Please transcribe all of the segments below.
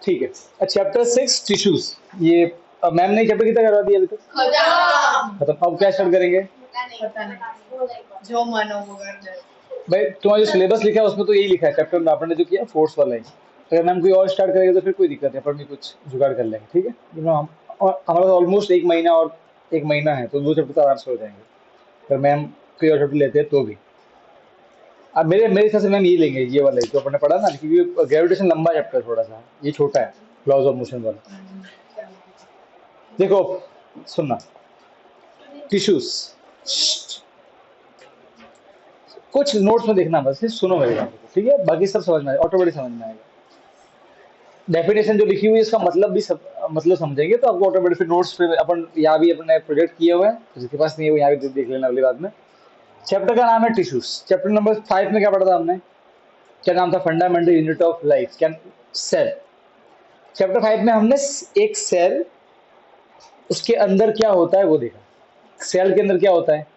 ठीक है। Chapter 6 tissues. ये मैम ने चैप्टर कितना करवा दिया अभी तक? खत्म। अब क्या स्टार्ट करेंगे? पता नहीं, जो मन हो वो कर दे। भाई तुम्हारा जो सिलेबस लिखा है उसमें तो यही लिखा है, चैप्टर में आपने जो किया फोर्स वाला ही। अगर मैम कोई और स्टार्ट करेगा तो फिर कोई दिक्कत नहीं, अपन भी कुछ जुगाड़ कर लेंगे, ठीक है। हम और हमारा ऑलमोस्ट 1 महीना और 1 महीना है, तो 2 चैप्टर तो आराम से हो जाएंगे। अगर मैम कोई और चैप्टर लेते हैं तो भी। अब मेरे मेरे हिसाब से मैम ये लेंगे, ये वाला जो अपने पढ़ा ना, क्योंकि ग्रेविटेशन लंबा चैप्टर है थोड़ा सा, ये छोटा है लॉज ऑफ मोशन वाला। देखो सुनना, टिश्यूज कुछ नोट्स में देखना, बस सिर्फ सुनो मेरे बात को, ठीक है। बाकी सब समझ में आएगा, ऑटोमेटिक समझ में आएगा। डेफिनेशन जो लिखी हुई है इसका मतलब भी मतलब समझेंगे तो आपको ऑटोमेटिक। फिर नोट्स पे अपन यहाँ भी अपने प्रोजेक्ट किए हुए हैं, तो जिसके पास नहीं है वो यहाँ भी देख लेना अगली बात में। चैप्टर का नाम है टिश्यूज। चैप्टर नंबर 5 में क्या पढ़ा था हमने? क्या नाम था? Fundamental unit of life. क्या? सेल। चैप्टर 5 में हमने एक सेल, उसके अंदर क्या होता है वो देखा। सेल के अंदर क्या होता है?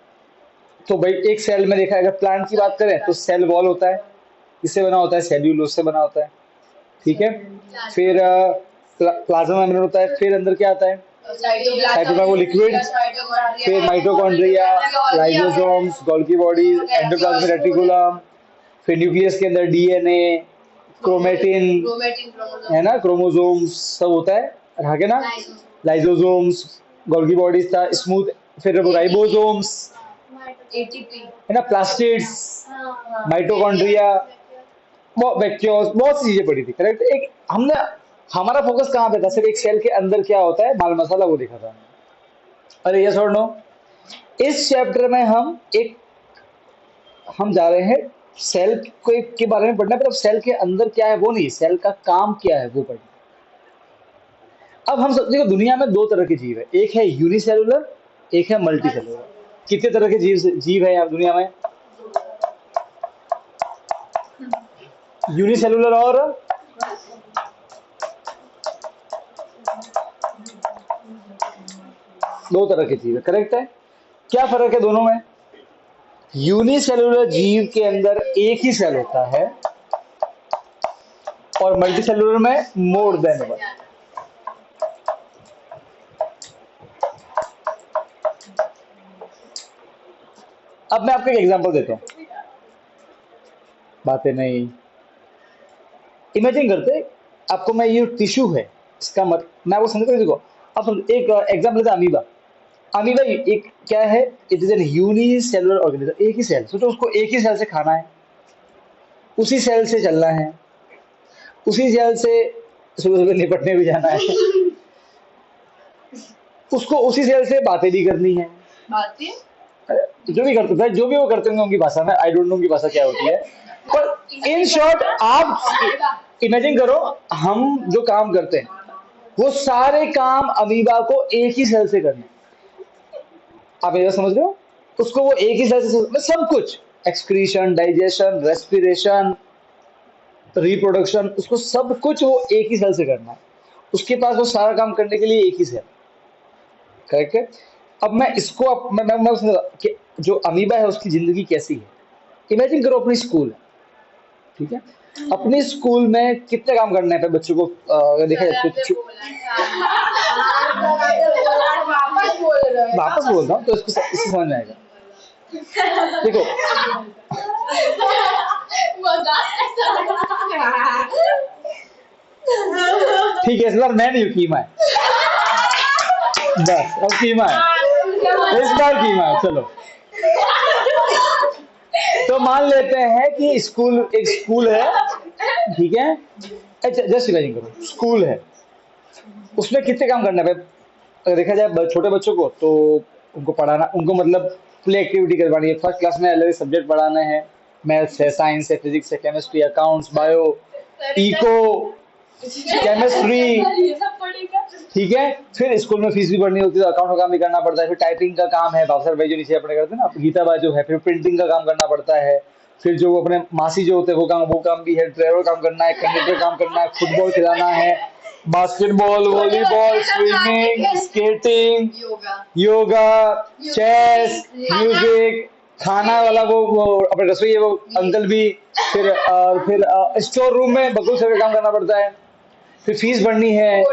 तो भाई एक सेल में देखा, अगर प्लांट की बात करें तो सेल वॉल होता है, किससे बना होता है? सेल्यूलोज से बना होता है, ठीक है। फिर प्लाज्मा मेम्ब्रेन होता है, फिर अंदर क्या आता है? साइटोप्लाज्म, वो लिक्विड। फिर mitochondria, lysosomes, Golgi bodies, endoplasmic reticulum. फिर न्यूक्लियस के अंदर डीएनए, क्रोमेटिन है ना, क्रोमोसोम्स सब होता है, आगे ना लाइसोसोम्स, गोल्गी बॉडीज था, स्मूथ। फिर राइबोसोम्स एटीपी है ना, प्लास्टिड्स, माइटोकॉन्ड्रिया, वैक्यूल्स, बहुत सी चीजें पढ़ी थी, करेक्ट। एक हमने, हमारा फोकस कहाँ पे था? सिर्फ एक सेल के अंदर क्या होता है, माल मसाला, वो देखा था। अरे यस और नो? इस चैप्टर में हम जा रहे हैं सेल के बारे में पढ़ना, पर अब सेल के अंदर क्या है वो नहीं, सेल का काम क्या है वो पढ़ना। अब हम सब देखो, दुनिया में 2 तरह के जीव है, एक है यूनिसेलुलर, एक है मल्टी सेलुलर। कितने तरह के जीव है यहाँ दुनिया में? यूनिसेलुलर और दो तरह के जीव है, करेक्ट है। क्या फर्क है दोनों में? यूनिसेलुलर जीव के अंदर एक ही सेल होता है और मल्टी सेलुलर में मोर देन वन। अब मैं आपको एक एग्जांपल देता हूं, बातें नहीं। इमेजिन करते, आपको मैं ये टिश्यू है इसका मत मैं आपको समझ कर देखो। अब एक एग्जांपल लेते हैं अमीबा। अमीबा एक क्या है? It is an unicellular organism, एक ही सेल। सोचो उसको एक ही सेल से खाना है, उसी सेल से चलना है, उसी सेल से सुबह सुबह निपटने भी जाना है, उसको उसी सेल से बातें भी करनी है। बातें जो भी करते हैं, जो भी वो करते होंगे उनकी भाषा में, आई डोंट नो उनकी भाषा क्या होती है, पर इन शॉर्ट आप इमेजिन करो, हम जो काम करते हैं वो सारे काम अमीबा को एक ही सेल से करने हैं। आप ये समझ रहे हो? उसको वो एक ही सेल से सब कुछ, एक्सक्रीशन, डाइजेशन, रेस्पिरेशन, रिप्रोडक्शन, उसको सब कुछ वो एक ही सेल से करना है। उसके पास वो सारा काम करने के लिए एक ही सेल, करेक्ट है। अब मैं इसको कि जो अमीबा है उसकी जिंदगी कैसी है, इमेजिन करो अपनी स्कूल है, ठीक है। अपनी स्कूल में कितने काम करने हैं बच्चों को? अगर देखा जाए तो वापस बोल रहा हूँ तो इसको समझ में आएगा। देखो ठीक है, इस बार मैं नहीं हूँ, कीमा है बस, अब कीमा है, इस बार कीमा है, चलो। तो मान लेते हैं कि एक स्कूल है, ठीक है। जस्ट इमेजिन करो स्कूल है, उसमें कितने काम करना है? अगर देखा जाए छोटे बच्चों को तो उनको पढ़ाना, उनको मतलब प्ले एक्टिविटी करवानी है, फर्स्ट क्लास में अलग सब्जेक्ट पढ़ाने हैं, मैथ्स है, साइंस है, फिजिक्स है, chemistry, accounts, bio, eco, chemistry, ठीक है। फिर स्कूल में फीस भी भरनी होती है, अकाउंट का काम भी करना पड़ता है, फिर टाइपिंग का काम है, बाबसर भाई जो नीचे अपने करते हैं ना, गीता भाई जो है, फिर प्रिंटिंग का काम करना पड़ता है, फिर जो अपने मासी जो होते हैं वो काम भी है, ड्राइवर काम करना है, कंडक्टर काम करना है, फुटबॉल खिलाना है, basketball, volleyball, swimming, skating, yoga, chess, music, खाना वाला वो अपने रसोई है वो अंकल भी, फिर स्टोर रूम में बकुल सर का काम करना पड़ता है, फिर फीस भरनी है,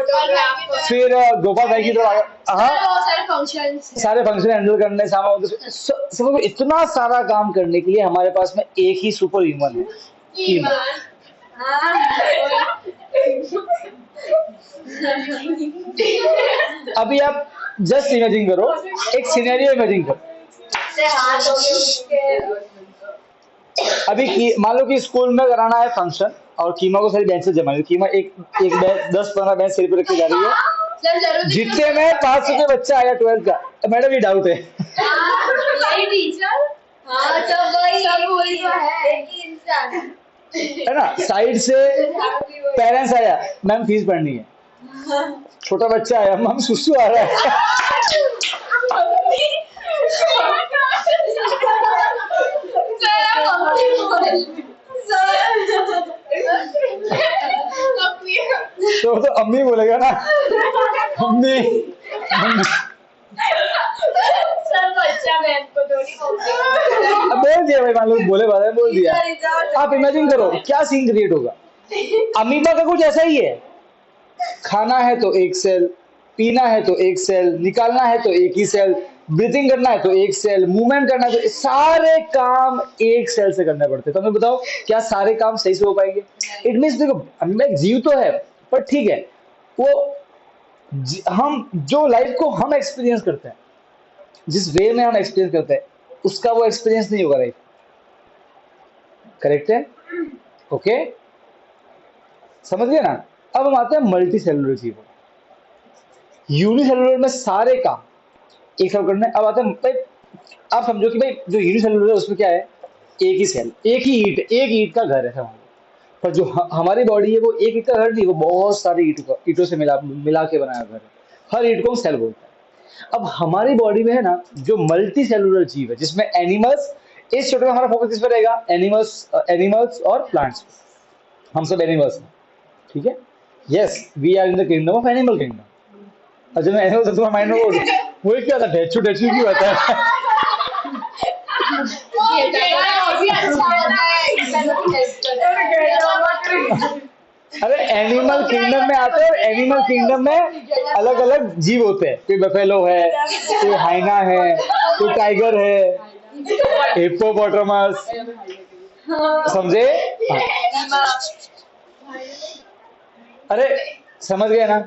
फिर गोपाल भाई की तरफ हाँ बहुत सारे फंक्शंस सारे फंक्शन हैंडल करने समझो इतना सारा काम करने के लिए हमारे पास में एक ही सुपर ह्यूमन है, ईमान। अभी आप जस्ट इमेजिन करो, एक सिनेरियो इमेजिन करो। अभी मान लो कि स्कूल में कराना है फंक्शन और कीमा को सारी बेंचेस जमा कीमा एक एक बेंच 10-15 बेंच सिर पे रख के जा रही है, जितने में 500 के बच्चा आया 12th का, मैडम ये डाउट है है ना, साइड से पेरेंट्स आया, मैम फीस भरनी है, छोटा बच्चा आया, मैम सुसु आ रहा है तो अम्मी बोलेगा ना, अम्मी अब बोल दिया भाई, मान लो बोले बाद में बोल दिया। आप इमेजिन करो क्या सीन क्रिएट होगा। अमीबा का कुछ ऐसा ही है, खाना है तो एक सेल, पीना है तो एक सेल, निकालना है तो एक ही सेल, ब्रीथिंग करना है तो एक सेल, मूवमेंट करना है तो सारे काम एक सेल से करने पड़ते हैं। तो हमें बताओ क्या सारे काम सही से हो पाएंगे? इट मीन्स देखो अमीबा एक जीव तो है, पर ठीक है वो हम जो लाइफ को हम एक्सपीरियंस करते हैं, जिस वे में हम एक्सपीरियंस करते हैं, उसका वो एक्सपीरियंस नहीं होगा लाइफ। करेक्ट है? ओके समझ गए ना। अब हम आते हैं मल्टी सेलुलर जीवों। यूनिसेलुलर में सारे काम एक साथ करने। अब आते हैं भाई, आप समझो कि भाई जो यूनिसेलुलर है उसमें क्या है, एक ही सेल, एक ईट का घर है समझ लो। पर जो हमारी बॉडी है वो एक ईट का घर नहीं, वो बहुत सारे ईटों से मिला मिला के बनाया घर है। हर ईट को हम सेल बोलते हैं। अब हमारी बॉडी में है ना जो मल्टी सेलुलर जीव है, जिसमें एनिमल्स, इस चैप्टर में हमारा फोकस किस पर रहेगा, एनिमल्स और प्लांट्स। हम सब एनिमल्स हैं, ठीक है। Yes we are in the kingdom of animal kingdom. और जब मैं एनिमल तुम्हारा माइंड में वो क्या था, ढेचू ढेचू क्यों होता है अरे एनिमल किंगडम में आते हैं, एनिमल किंगडम में अलग अलग जीव होते हैं। कोई बफेलो है, कोई हाइना है, कोई टाइगर है, हिप्पोपोटामस, समझे? अरे समझ गए ना।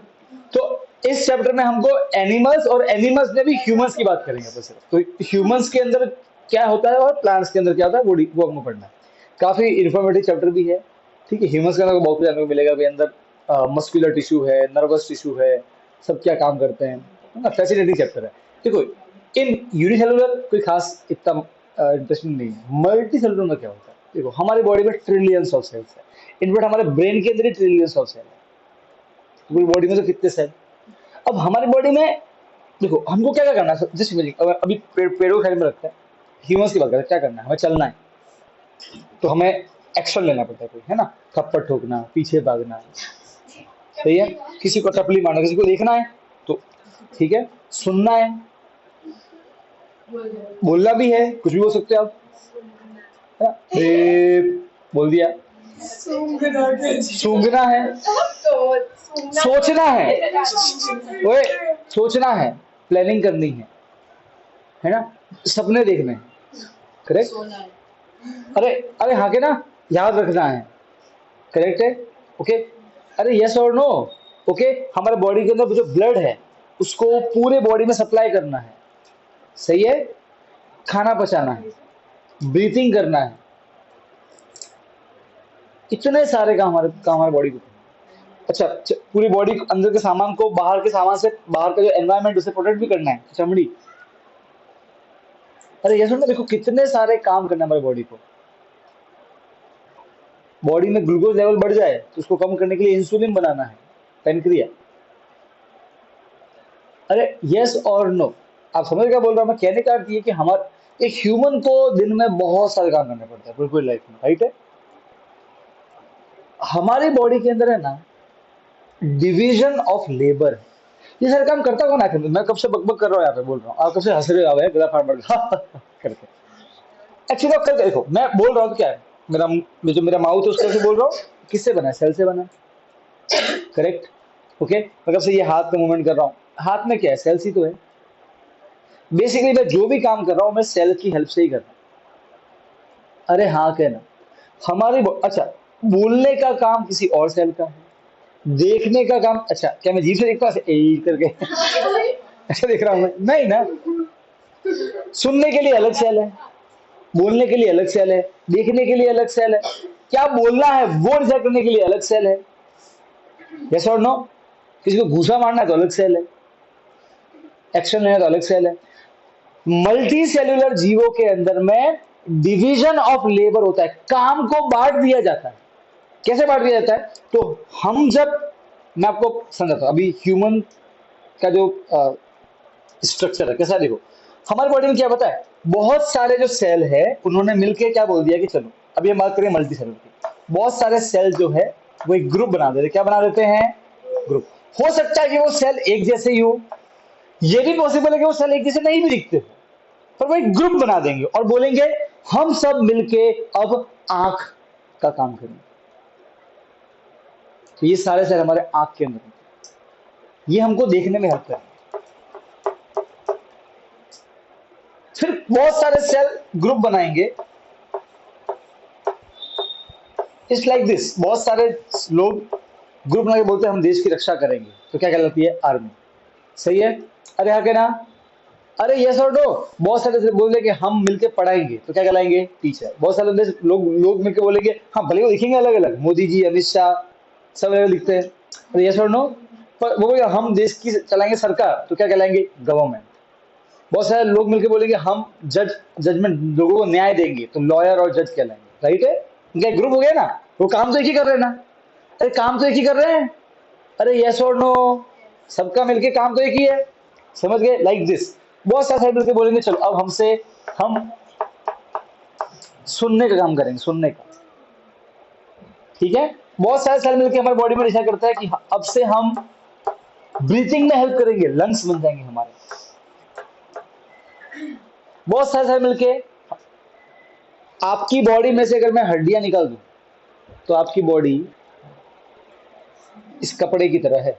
तो इस चैप्टर में हमको एनिमल्स और एनिमल्स में भी ह्यूमंस की बात करेंगे तो सिर्फ। तो ह्यूमंस के अंदर क्या होता है और प्लांट्स के अंदर क्या होता है वो हमको पढ़ना है। काफी इंफॉर्मेटिव चैप्टर भी है, ठीक है। ह्यूमंस के अंदर बहुत कुछ जानने को मिलेगा भी, अंदर मस्कुलर टिश्यू है, नर्वस टिश्यू है, सब क्या काम करते हैं, है ना। फैसिनेटिंग चैप्टर है। देखो इन यूनिसेलुलर कोई खास इतना इंटरेस्टिंग नहीं है। मल्टी सेलुलर में क्या होता है, देखो हमारी बॉडी में ट्रिलियंस ऑफ सेल्स है। इनफैक्ट हमारे ब्रेन के अंदर ही ट्रिलियंस ऑफ सेल है। पूरी बॉडी में तो कितने सेल। अब हमारी बॉडी में देखो हमको क्या क्या करना है, जस्ट इमेजिन अभी पेड़ों के ख्याल में रखते हैं, ह्यूमंस की बात करते हैं, क्या करना है, हमें चलना है तो हमें एक्शन लेना पड़ता है, कोई है ना, थप्पड़ ठोकना, पीछे भागना, सही है। किसी को टपली मारना, किसी को देखना है तो ठीक है, सुनना है, बोलना भी है, कुछ भी बोल सकते हो आप, है ना? बोल दिया, सूंघना है, सोचना है, ओए सोचना है, प्लानिंग करनी है ना, सपने देखने हैं, करेक्ट। अरे अरे हाँ के ना, याद रखना है, करेक्ट है, ओके। अरे यस और नो, ओके। हमारे बॉडी के अंदर जो ब्लड है उसको पूरे बॉडी में सप्लाई करना है, सही है। खाना पचाना है, ब्रीथिंग करना है, इतने सारे काम हमारे बॉडी को। अच्छा पूरी बॉडी अंदर के सामान को बाहर के सामान से, बाहर का जो एनवायरनमेंट उसे प्रोटेक्ट भी करना है, चमड़ी। अरे ये सुन, देखो कितने सारे काम करना है हमारी बॉडी को। बॉडी में ग्लूकोज लेवल बढ़ जाए तो उसको कम करने के लिए इंसुलिन बनाना है, पेनक्रिया। अरे यस और नो, आप समझ क्या बोल रहा हूं मैं। कहने का अर्थ ये कि हमारे एक ह्यूमन को दिन में बहुत सारे काम करने पड़ते हैं पूरी लाइफ में, राइट है। हमारी बॉडी के अंदर है ना डिवीजन ऑफ लेबर। ये सारे काम करता कौन है? मैं कब से बकबक कर रहा हूँ यहाँ पे, बोल रहा हूँ, आप कब से हंस रहे हो गला फाड़ करके। एक्चुअली आप करके देखो, मैं बोल रहा हूँ तो क्या है, मेरा माउथ है उससे बोल रहा हूँ, किससे बना है, सेल से बना है। करेक्ट? ओके, मतलब से ये हाथ में मूवमेंट कर रहा हूँ, हाथ में क्या है, सेल्स ही तो है। बेसिकली मैं जो भी काम कर रहा हूँ मैं सेल की हेल्प से ही कर रहा हूँ। अरे हाँ कहना, अच्छा, बोलने का काम किसी और सेल का है, देखने का काम, अच्छा क्या मैं जीभ से देखता हूँ ऐसे करके ऐसा देख रहा हूँ मैं, नहीं ना। सुनने के लिए अलग सेल है, बोलने के लिए अलग सेल है, देखने के लिए अलग सेल है, क्या बोलना है वो डिसाइड करने के लिए अलग सेल है। यस और नो? किसी को घूसा मारना है तो अलग सेल है, एक्शन लेना तो अलग सेल है। मल्टी सेल्यूलर जीवों के अंदर में डिवीजन ऑफ लेबर होता है, काम को बांट दिया जाता है। कैसे बांट दिया जाता है? तो हम जब, मैं आपको समझाता हूं, अभी ह्यूमन का जो स्ट्रक्चर है कैसा है, देखो हमारी बॉडी में क्या पता है, बहुत सारे जो सेल है उन्होंने मिलकर क्या बोल दिया कि चलो, अभी हम बात करें मल्टी सेलुलर की, बहुत सारे सेल जो है वो एक ग्रुप बना देते, क्या बना देते हैं, ग्रुप। हो सकता है कि वो सेल एक जैसे ही हो, ये भी पॉसिबल है कि वो सेल एक जैसे नहीं भी दिखते, पर वो एक ग्रुप बना देंगे और बोलेंगे हम सब मिलके अब आंख का काम करेंगे। तो ये सारे सेल हमारे आंख के अंदर हैं। ये हमको देखने में हेल्प करेंगे। फिर बहुत सारे सेल ग्रुप बनाएंगे, इट्स लाइक दिस, बहुत सारे लोग ग्रुप बना के बोलते हैं हम देश की रक्षा करेंगे, तो क्या कहलाती है, आर्मी। सही है? अरे हाँ कहना, अरे यस और नो, बहुत सारे बोलेंगे कि हम मिलके पढ़ाएंगे, तो क्या कहलाएंगे, टीचर। बहुत सारे लोग लोग मिलके बोलेंगे हाँ, भले वो लिखेंगे अलग अलग, मोदी जी, अमित शाह, सब अलग लिखते हैं, अरे यस और नो, पर वो बोलेंगे हम देश की चलाएंगे सरकार, तो क्या कहलाएंगे, गवर्नमेंट। बहुत सारे लोग मिलकर बोलेंगे हम जजमेंट, लोगों को न्याय देंगे, तो लॉयर और जज कहलाएंगे। राइट है? इनका ग्रुप हो गया ना, वो काम तो एक ही कर रहे हैं ना, अरे काम तो एक ही कर रहे हैं, अरे यस और नो, सबका मिलके काम तो एक ही है। समझ गए? लाइक दिस, बहुत सारे मिलकर बोलेंगे चलो अब हमसे हम सुनने का काम करेंगे, सुनने का। ठीक है? बहुत सारे सेल मिलकर हमारी बॉडी में डिसाइड करता है कि अब से हम ब्रीथिंग में हेल्प करेंगे, लंग्स बन जाएंगे हमारे। बहुत सारे सेल मिलके, आपकी बॉडी में से अगर मैं हड्डियां निकाल दूं तो आपकी बॉडी इस कपड़े की तरह है,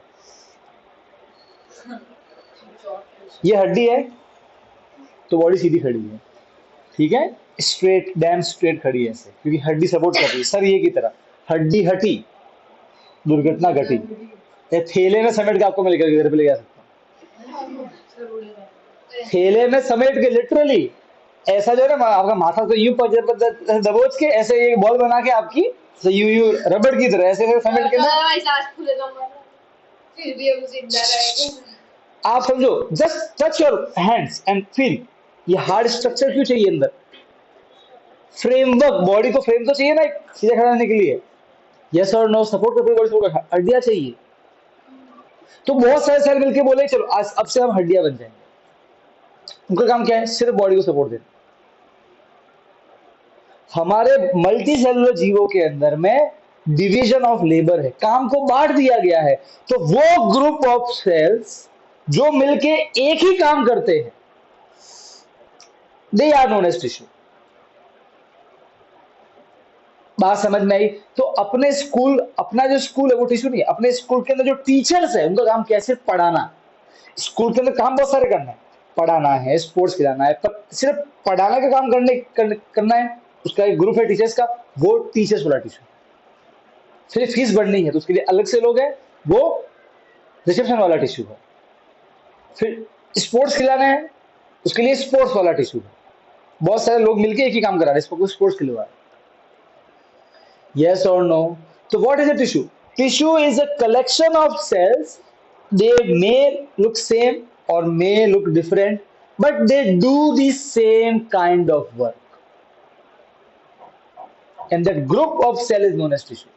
ये हड्डी है तो बॉडी सीधी खड़ी है। ठीक है? स्ट्रेट, डैम स्ट्रेट खड़ी है ऐसे, क्योंकि हड्डी सपोर्ट कर रही है, सर ये की तरह। हड्डी हटी, दुर्घटना घटी। ये थैले में समेट के आपको मैं लेकर घर पे ले जा सकता हूँ, थैले में समेट के, लिटरली। ऐसा जो है ना, आपका माथा तो यूं दबोच के ऐसे एक बॉल बना के आपकी यू रबड़ की तरह ऐसे ऐसे समेट के ना, फिर भी हम जिंदा रहेंगे। आप समझो, just touch your hands and feel, ये हार्ड स्ट्रक्चर क्यों चाहिए अंदर, फ्रेमवर्क, बॉडी को फ्रेम तो चाहिए ना एक सीधे खड़ा रहने के लिए। यस और नो, सपोर्ट करते बॉडी को, हड्डियां चाहिए। तो बहुत सारे सेल मिलके बोले चलो आज अब से हम हड्डियां बन जाएंगे। उनका काम क्या है, सिर्फ बॉडी को सपोर्ट देना। हमारे मल्टी सेलुलर जीवों के अंदर में डिवीजन ऑफ लेबर है, काम को बांट दिया गया है। तो वो ग्रुप ऑफ सेल्स जो मिलके एक ही काम करते हैं, they are known as tissue. बात समझ में आई? तो अपने स्कूल, अपना जो स्कूल है वो टिश्यू नहीं है, अपने स्कूल के अंदर जो टीचर्स है उनका काम क्या है, सिर्फ पढ़ाना। स्कूल के अंदर काम बहुत सारे करना है, पढ़ाना है, स्पोर्ट्स खिलाना है, पर सिर्फ पढ़ाने का काम करना है, उसका एक ग्रुप है टीचर्स का, वो टीचर्स वाला टिश्यू। फिर फीस बढ़नी है तो उसके लिए अलग से लोग हैं, वो रिसेप्शन वाला टिश्यू है। फिर स्पोर्ट्स खिलाना है, उसके लिए स्पोर्ट्स वाला टिश्यू है। बहुत सारे लोग मिलकर एक ही काम करा रहे हैं, स्पोर्ट्स खिलवा रहे हैं। Yes or no? So what is a tissue? Tissue is a collection of cells. They may look same or may look different, but they do the same kind of work. And that group of cell is known as tissue.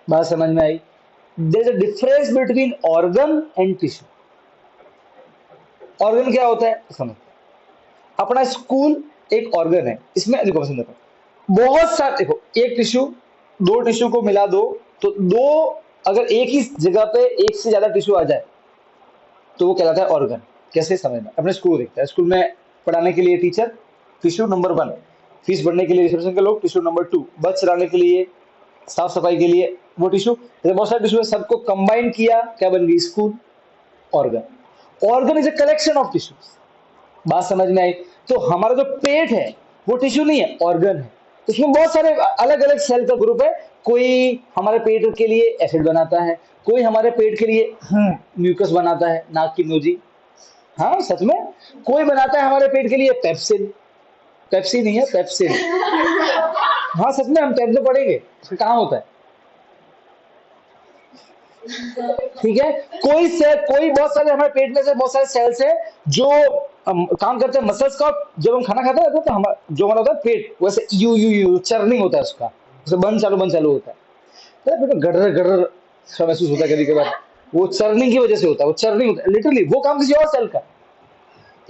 बात समझ में आई? There is a difference between organ and tissue. Organ क्या होता है समझ, अपना school एक organ है, इसमें देखो पसंद है बहुत सारे, देखो एक टिश्यू, दो टिश्यू को मिला दो तो दो, अगर एक ही जगह पे एक से ज्यादा टिश्यू आ जाए तो वो कहलाता है ऑर्गन। कैसे समझना, अपने स्कूल देखता है, स्कूल में पढ़ाने के लिए टीचर, टिश्यू नंबर 1, फीस भरने के लिए रिसेप्शन के लोग, टिश्यू नंबर 2, बस चलाने के लिए साफ सफाई के लिए वो टिश्यू, जैसे बहुत सारे टिश्यू है, सबको कंबाइन किया, क्या बन गई? School, organ. Organ is a collection of tissues. बात समझ में आई? तो हमारा जो पेट है वो टिश्यू नहीं है, ऑर्गन है। इसमें बहुत सारे अलग अलग सेल का ग्रुप है। कोई हमारे पेट के लिए एसिड बनाता है, कोई हमारे पेट के लिए म्यूकस बनाता है, नाक की नोजी। हाँ सच में। कोई बनाता है हमारे पेट के लिए पेप्सिन, पेप्सी नहीं है, पेप्सिन। हाँ सच में, हम 10th में पढ़ेंगे इसका काम होता है। ठीक है। कोई सेल, कोई बहुत सारे हमारे पेट में से बहुत सारे सेल्स है जो काम करते हैं मसल्स का। जब हम खाना खाते हैं तो हमारा जो हमारा होता है पेट, वैसे यू यू यू चर्निंग होता है उसका, उसे बंद चालू होता है। तो बेटा गड़र गड़र सा महसूस होता है कभी कभार, वो चर्निंग की वजह से होता है। वो चर्निंग होता है लिटरली, वो काम किसी और सेल का।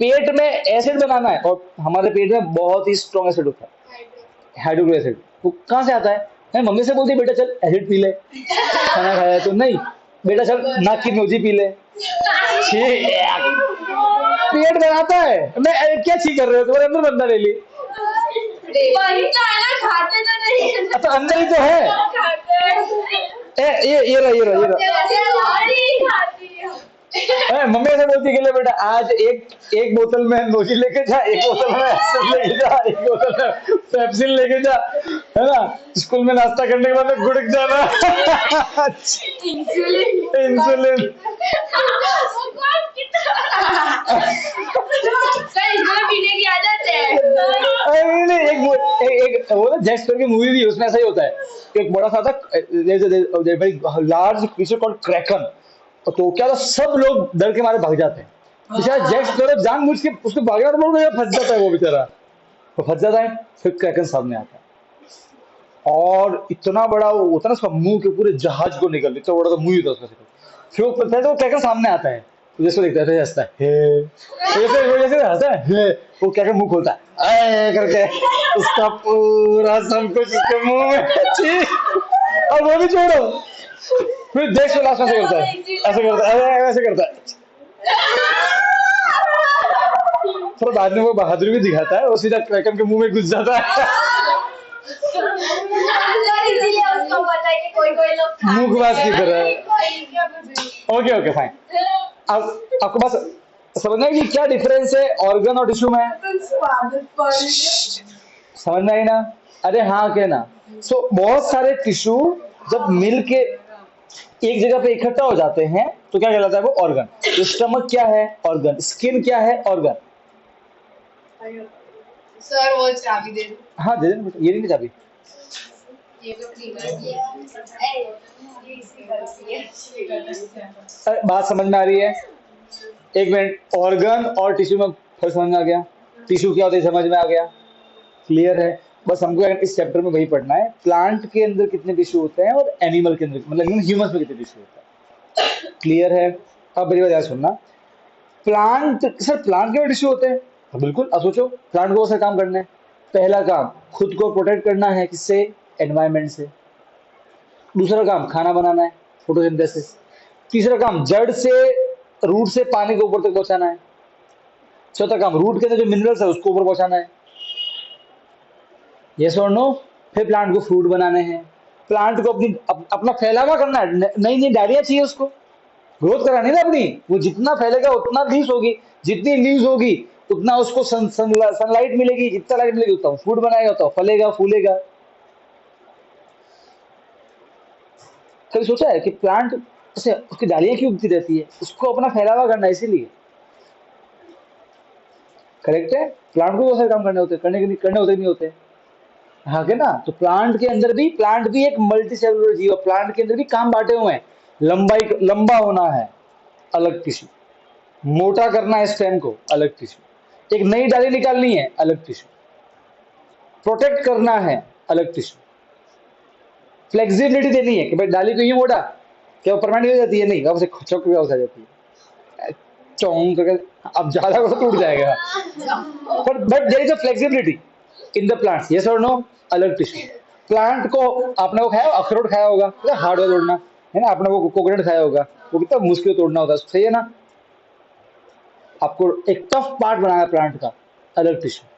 पेट में एसिड बनाना है, और हमारे पेट में बहुत ही स्ट्रॉन्ग एसिड होता है, हाइड्रोक्लोरिक एसिड। वो कहाँ से आता है? मैं मम्मी से बोलती बेटा चल एसिड पी ले, खाना खाया तो नहीं, बेटा चल नाक की नोजी पी ले। छी, पेट बनाता है। मैं क्या छी कर रहे हो, तुम्हारे अंदर बंदा ले ली। वही तो है ना, खाते तो नहीं है। तो अंदर ही तो है। खाते हैं। ये रहा ये रहा ये रहा। नहीं खाती है। मम्मी ऐसे बोलती है कि ले बेटा आज एक बोतल में नोजी लेके जा, एक बोतल में एसिड लेके जा, एक बोतल में पेप्सिन लेके जा, है ना। स्कूल में नाश्ता करने के बाद गुड़क जाना। इंसुलिन। इंसुलिन। इसमें पीने की आदत है। अरे नहीं, एक वो ना जैक स्पैरो की मूवी भी है, उसमें ऐसा ही होता है। एक बड़ा सा था very large creature called Kraken. तो क्या था, सब लोग डर के मारे भाग जाते हैं। बेचारा जैक स्पैरो जानबूझ के उसको भागना तो बोल फंस जाता है वो बेचारा। वो फंस जाता है, फिर क्रैकन सामने आता है और इतना बड़ा वो होता है ना, उसका मुंह के पूरे जहाज को निकल, इतना बड़ा तो मुंह ही होता है उसका। फिर वो क्रैकन सामने आता है, तो जैसे देखता है हंसता है, हे जैसे हंसता है, हे वो क्रैकन मुंह खोलता है ऐ करके, उसका पूरा सब कुछ उसके मुंह में। छी, और वो भी छोड़ो, फिर देख लास्ट ऐसे करता है, ऐसे करता है, ऐसे करता है। फिर बाद में वो बहादुरी भी दिखाता है, वो सीधा क्रैकन के मुंह में घुस जाता है। इसीलिए उसको पता है कि कोई लोग मुखबाज की तरह। Okay okay fine. अब आपको बस समझना है कि क्या डिफरेंस है ऑर्गन और टिश्यू में। समझ में आई ना? अरे हाँ के ना। सो बहुत सारे टिश्यू जब मिल के एक जगह पे इकट्ठा हो जाते हैं तो क्या कहलाता है? वो ऑर्गन। तो स्टमक क्या है? ऑर्गन। स्किन क्या है? ऑर्गन। सर वो चाबी दे दो। हाँ दे देना, ये नहीं चाबी। ये तो ये इसकी गलती है। बात समझ में आ रही है? एक मिनट, ऑर्गन और टिश्यू में फर्क समझ में आ गया? टिश्यू क्या होता है समझ में आ गया? क्लियर है? बस हमको इस चैप्टर में वही पढ़ना है, प्लांट के अंदर कितने टिश्यू होते हैं और एनिमल के अंदर, मतलब ह्यूमंस में कितने टिश्यू होता है। क्लियर है? अब मेरी बात याद सुनना। प्लांट, सर प्लांट के टिश्यू होते हैं? तो बिल्कुल। अब सोचो, प्लांट को बहुत सारे काम करना है। पहला काम खुद को प्रोटेक्ट करना है, किससे? एनवायरमेंट से। दूसरा काम खाना बनाना है, फोटोसिंथेसिस। तीसरा काम जड़ से, रूट से पानी को ऊपर तक पहुंचाना है। चौथा काम रूट के अंदर जो मिनरल्स है उसको ऊपर पहुंचाना है। यस और नो? फिर प्लांट को फ्रूट बनाने हैं, प्लांट को अपना फैलावा करना है, नई नई डालियां चाहिए उसको, ग्रोथ करानी ना अपनी। वो जितना फैलेगा उतना लीव्स होगी, जितनी लीव्स होगी उतना उसको सनलाइट मिलेगी, जितना लाइट मिलेगी उतना फूड बनाएगा, तो फलेगा फूलेगा। कभी सोचा है कि प्लांट से उसकी डालियां क्यों उगती रहती है? उसको अपना फैलावा करना है, इसीलिए। करेक्ट है? प्लांट को बहुत सारे काम करने होते हैं, करने होते नहीं होते? हाँ के ना। तो प्लांट के अंदर भी, प्लांट भी एक मल्टी सेलुलर जीव है, प्लांट के अंदर भी काम बांटे हुए हैं। लंबा होना है, अलग टिश्यू। मोटा करना है स्टेम को, अलग टिश्यू। एक नई डाली निकालनी है, अलग टिश्यू। प्रोटेक्ट करना है, अलग टिश्यू। फ्लेक्सिबिलिटी देनी है कि भाई डाली को ये मोटा, क्या वो परमानेंट हो जाती है? नहीं, अब उसे चौक हो जाती है, चौंक करके। अब ज्यादा को टूट जाएगा। But there is a flexibility in the plant. Yes और नो? अलग टिश्यू। प्लांट को आपने वो खाया, अखरोट खाया होगा, हार्डवेयर तोड़ना है ना, आपने वो कोकोनट खाया होगा, वो कितना मुश्किल तोड़ना होता है, सही है ना? आपको एक टफ पार्ट बनाना है प्लांट का, अलग टिश्यू।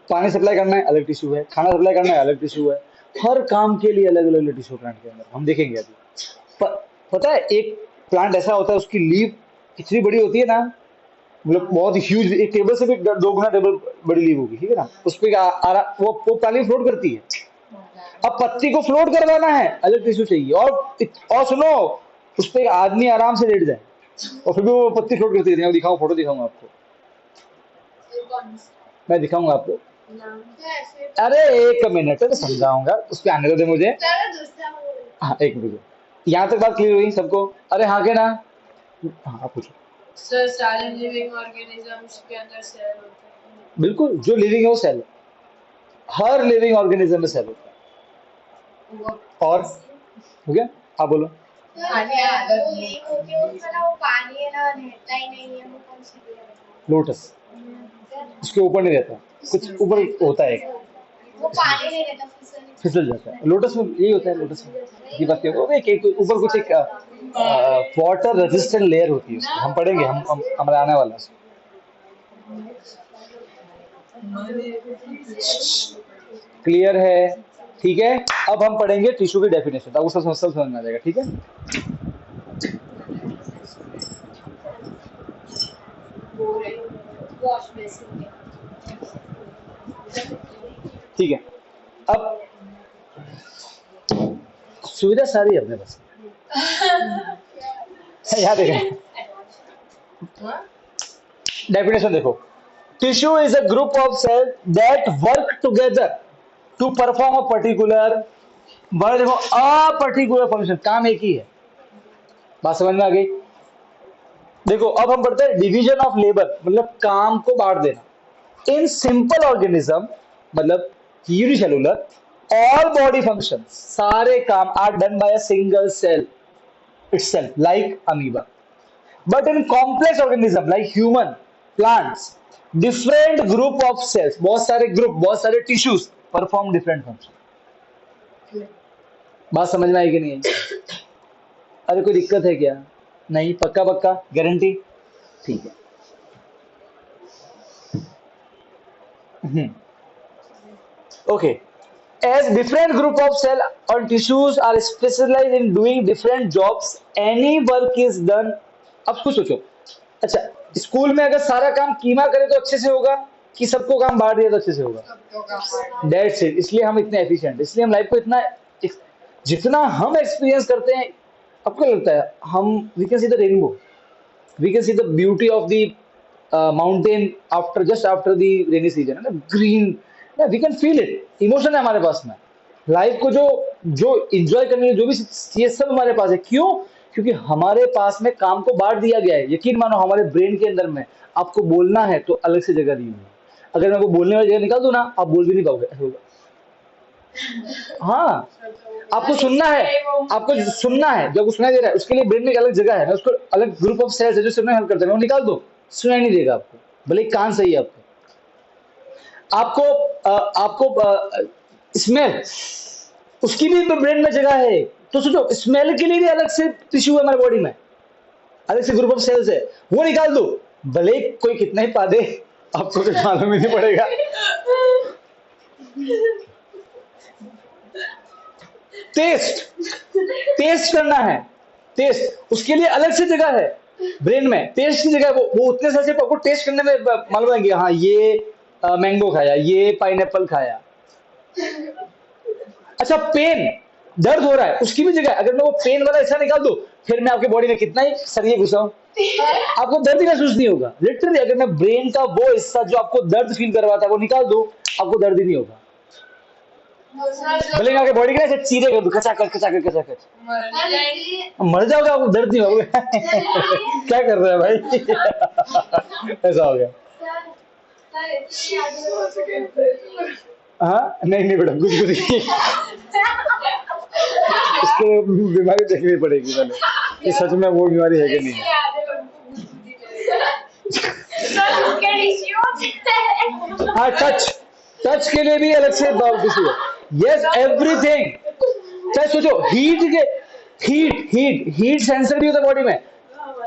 पानी सप्लाई करना है, अलग टिश्यू है। खाना सप्लाई करना है, अलग टिश्यू है। हर काम के लिए अलग अलग टिश्यू प्लांट के अंदर हम देखेंगे अभी। पता है एक प्लांट ऐसा होता है उसकी लीव इतनी बड़ी होती है ना, मतलब बहुत ह्यूज, एक टेबल से भी 2 गुना टेबल बड़ी लीव होगी, ठीक है ना, उस पर वो पानी फ्लोट करती है। अब पत्ती को फ्लोट करवाना है, अलग टिश्यू चाहिए। और सुनो, उस पर एक आदमी आराम से लेट जाए और फिर भी वो पत्ती फ्लोट करती रहती है। मैं दिखाऊं, फोटो दिखाऊंगा आपको, मैं दिखाऊंगा आपको। अरे एक मिनट तो समझाऊंगा, उस पर आने दो दे मुझे। हाँ एक मिनट, यहाँ तक बात क्लियर हुई सबको? अरे हाँ के ना? हाँ आप पूछो। सर सारे लिविंग ऑर्गेनिजम्स के अंदर सेल होते हैं। बिल्कुल, जो लिविंग है वो सेल, हर लिविंग ऑर्गेनिज्म में सेल होता है। और हो गया, आप बोलो। लोटस उसके ऊपर नहीं रहता, कुछ ऊपर होता है, वो पानी नहीं रहता, फिसल जाता है। लोटस में यही होता है, लोटस में ये बात क्या होता है, एक ऊपर कुछ एक वाटर रेजिस्टेंट लेयर होती है उसकी, हम पढ़ेंगे, हमारा आने वाला है। क्लियर है? ठीक है, अब हम पढ़ेंगे टिश्यू की डेफिनेशन, आपको सब समझ में आ जाएगा, ठीक है। ठीक है, अब सुविधा सारी है अपने पास। याद है डेफिनेशन देखो, tissue is a group of cell that work together to perform a particular, देखो अ पर्टिकुलर फंक्शन, काम एक ही है। बात समझ में आ गई? देखो अब हम पढ़ते हैं डिवीजन ऑफ लेबर, मतलब काम को बांट देना। इन सिंपल ऑर्गेनिज्म, मतलब यूनिसेलुलर, ऑल बॉडी फंक्शन, सारे काम are done by a single cell itself like amoeba. But in complex organism like human, plants, different group of cells, बहुत सारे ग्रुप, बहुत सारे टिश्यूज परफॉर्म डिफरेंट फंक्शन। बात समझ में आई कि नहीं? अरे कोई दिक्कत है क्या? नहीं, पक्का पक्का गारंटी? ठीक है। Okay, as different group of cell or tissues are specialized in doing different jobs, any work is done। अब कुछ सोचो, अच्छा स्कूल में अगर सारा काम कीमा करे तो अच्छे से होगा, कि सबको काम बांट दिया तो अच्छे से होगा? दैट्स इट, इसलिए हम इतने एफिशिएंट, इसलिए हम लाइफ को इतना, जितना हम एक्सपीरियंस करते हैं, आपको लगता है हम, we can see the rainbow, we can see the beauty of the mountain after, just after the rainy season, है ना, green, we can feel it, emotion है हमारे पास में। लाइफ को जो जो एंजॉय करने की जो भी ये सब हमारे पास है, क्यों? क्योंकि हमारे पास में काम को बांट दिया गया है। यकीन मानो हमारे ब्रेन के अंदर में आपको बोलना है तो अलग से जगह दी हुई है। अगर मैं वो बोलने वाली जगह निकाल दूं ना, आप बोल भी नहीं पाओगे। हाँ, आपको सुनना है, आपको सुनना है, जब सुनाई दे रहा है उसके लिए ब्रेन में एक अलग जगह है, उसको अलग ग्रुप ऑफ सेल्स है जो सुनने हेल्प करते हैं, वो निकाल दो, सुनाई नहीं देगा आपको, भले कान सही है आपको। आपको स्मेल, उसकी भी ब्रेन में जगह है, तो सोचो स्मेल के लिए भी अलग से टिश्यू है हमारे बॉडी में, अलग से ग्रुप ऑफ सेल्स है, वो निकाल दो, भले कोई कितना ही पा दे, आपको कुछ मालूम ही नहीं पड़ेगा। टेस्ट करना है, टेस्ट उसके लिए अलग से जगह है ब्रेन में, टेस्ट की जगह वो उतने साल से आपको टेस्ट करने में मालूम है कि हाँ ये मैंगो खाया, ये पाइनएप्पल खाया। अच्छा पेन, दर्द हो रहा है, उसकी भी जगह, अगर मैं वो पेन वाला हिस्सा निकाल दूं, फिर मैं आपके बॉडी में कितना ही सरिये घुसाऊं, आपको दर्द ही महसूस नहीं होगा। लिटरली अगर मैं ब्रेन का वो हिस्सा जो आपको दर्द फील करवाता है वो निकाल दूं, आपको दर्द ही नहीं होगा। भले आपके बॉडी के ना चीरे कर दूं, कचाकच मर जाओगे, आपको दर्द नहीं होगा। क्या कर रहा है भाई? ऐसा हो गया। हाँ नहीं बेटा, कुछ इसको बीमारी देखनी पड़ेगी पहले, कि सच में वो बीमारी है कि नहीं। हाँ टच के लिए भी अलग से टिश्यू है। यस एवरीथिंग, चाहे सोचो हीट सेंसर भी होता है बॉडी में,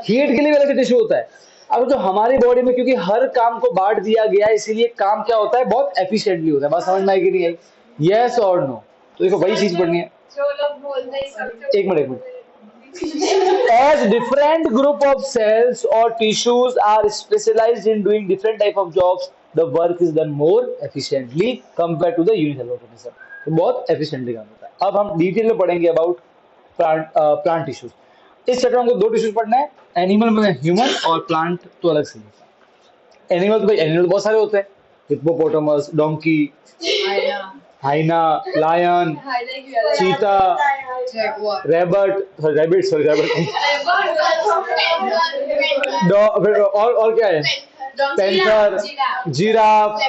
हीट के लिए भी अलग से टिश्यू होता है। अब जो हमारी बॉडी में, क्योंकि हर काम को बांट दिया गया है, इसीलिए काम क्या होता है, बहुत एफिशिएंटली होता है। बात समझ में आई कि नहीं आई? यस और नो? तो देखो वही चीज पढ़नी है। जो लोग बोलते हैं सब एक minute. As different group of cells or tissues are specialized in doing different type of jobs, the work is done more efficiently compared to the unicellular organism. तो बहुत efficiently काम होता है। अब हम डिटेल में पढ़ेंगे अबाउट प्लांट टिश्यूज। इस चैप्टर में हमको दो टिश्यूज पढ़ना है, एनिमल में ह्यूमन और प्लांट तो अलग से होता है। एनिमल तो भाई एनिमल बहुत सारे होते हैं, हिप्पोपोटामस, डोंकी, हाइना, लायन, चीता, रैबिट और क्या है, पैंथर, जिराफ,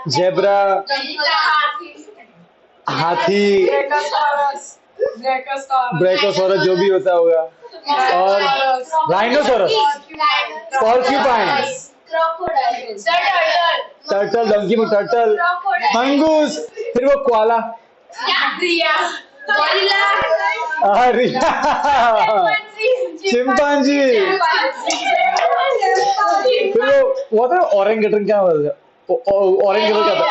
जेब्रा, हाथी, ब्रेकोसोरस जो भी होता होगा, और राइनोसोरस, पॉर्क्यूपाइन, टर्टल, डंकी में टर्टल, मंगूस, फिर वो कोआला, चिंपांजी, फिर वो था ऑरेंगेटन, क्या बोलते हैं, ऑरेंगेटन क्या था,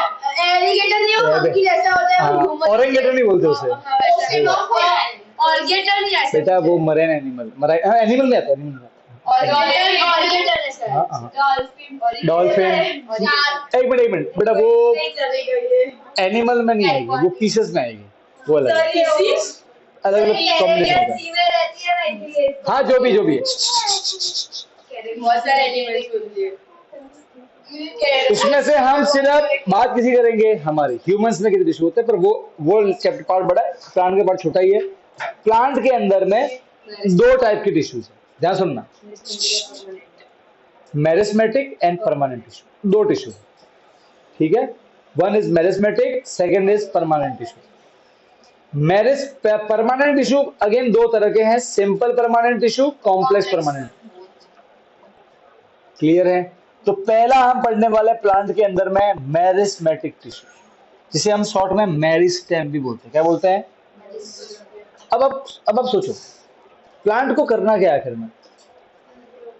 एलिगेटर नहीं, वो मंकी जैसा होता है, वो ह्यूमन ऑरेंगेटन नहीं बोलते उसे, ऑर्गेटर नहीं ऐसा बेटा वो मरेन एनिमल, एनिमल में आता है, एनिमल में ऑर्गेटर ऐसा डॉल्फिन। एक मिनट बेटा, वो एनिमल में नहीं आएगी, वो पीसेस में आएगी, वो अलग अलग अलग कॉम्बिनेशन होता है। हाँ जो भी है, बहुत सारे एनिमल्स बोलते हैं। उसमें से हम सिर्फ बात किसी करेंगे हमारे ह्यूमंस में कितने टिश्यू होते हैं, पर वो चैप्टर पार्ट बड़ा है, प्लांट का पार्ट छोटा ही है। प्लांट के अंदर में दो टाइप के टिश्यूज है, ध्यान सुनना, मेरिस्मेटिक एंड परमानेंट टिश्यू, दो टिश्यू, ठीक है। One is meristematic, second is permanent tissue. Permanent tissue again दो तरह के हैं, simple permanent tissue, complex permanent. Clear है? तो पहला हम पढ़ने वाले प्लांट के अंदर में मेरिस्मेटिक टिश्यू, जिसे हम शॉर्ट में मेरिस्टेम भी बोलते हैं। क्या बोलते हैं? अब आप सोचो प्लांट को करना क्या है आखिर में।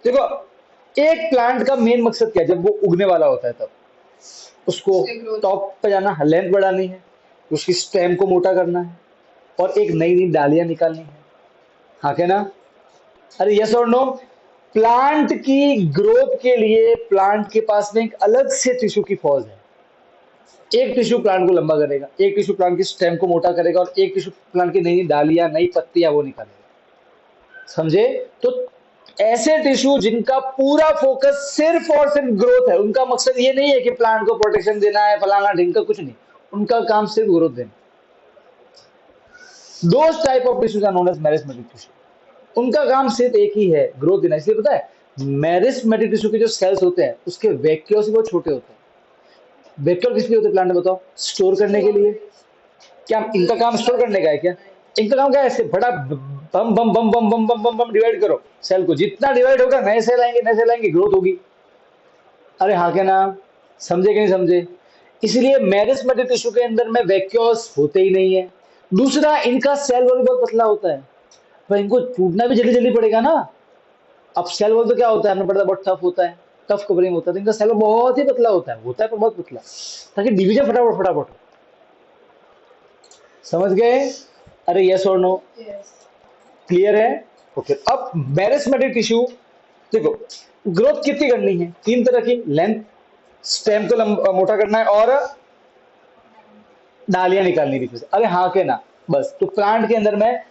देखो एक प्लांट का मेन मकसद क्या है, जब वो उगने वाला होता है तब उसको टॉप पे जाना, लेंथ बढ़ानी है, उसकी स्टेम को मोटा करना है और एक नई नई डालियां निकालनी है, हाँ क्या ना? अरे यस और नो? प्लांट की ग्रोथ के लिए प्लांट के पास में एक अलग से टिश्यू की फौज है। एक टिश्यू प्लांट को लंबा करेगा, एक टिश्यू प्लांट की स्टेम को मोटा करेगा और एक टिश्यू प्लांट की नई नई डालियां, नई पत्तियां वो निकालेगा। समझे? तो ऐसे टिश्यू जिनका पूरा फोकस सिर्फ और सिर्फ ग्रोथ है, उनका मकसद ये नहीं है कि प्लांट को प्रोटेक्शन देना है, फलाना ढिंका, कुछ नहीं, उनका काम सिर्फ ग्रोथ देना। Those type of tissues are known as meristematic tissue. उनका काम सिर्फ एक ही है, ग्रोथ देना। इसलिए पता है मेरिस्मेटिक टिश्यू के जो सेल्स होते हैं उसके वैक्यूल्स बहुत छोटे होते हैं। वैक्यूल किस लिए होते हैं प्लांट में, बताओ? स्टोर करने के लिए। क्या इनका काम स्टोर करने का है क्या? इनका काम क्या है? ऐसे बड़ा बम बम बम बम बम बम बम बम डिवाइड करो सेल को, जितना डिवाइड होगा नए सेल आएंगे, ग्रोथ होगी। अरे हाँ क्या ना? समझे कि नहीं समझे? इसलिए मेरिस्मेटिक टिश्यू के अंदर में वैक्यूल्स होते ही नहीं है। दूसरा, इनका सेल वॉल बहुत पतला होता है, पर इनको टूटना भी जल्दी जल्दी पड़ेगा ना। अब सेल वॉल तो क्या होता है, हमने पढ़ा बहुत टफ होता है, टफ कवरिंग होता है, तो इनका सेल बहुत ही पतला होता है पर बहुत पतला, ताकि डिवीजन फटाफट फटाफट हो। समझ गए? अरे यस और नो? क्लियर है? ओके। अब मेरिस्मेटिक टिश्यू देखो, ग्रोथ कितनी करनी है? तीन तरह की, लेंथ, स्टेम को मोटा करना है और डालियां निकालनी थी। अरे हाँ के ना? बस। तो प्लांट के अंदर में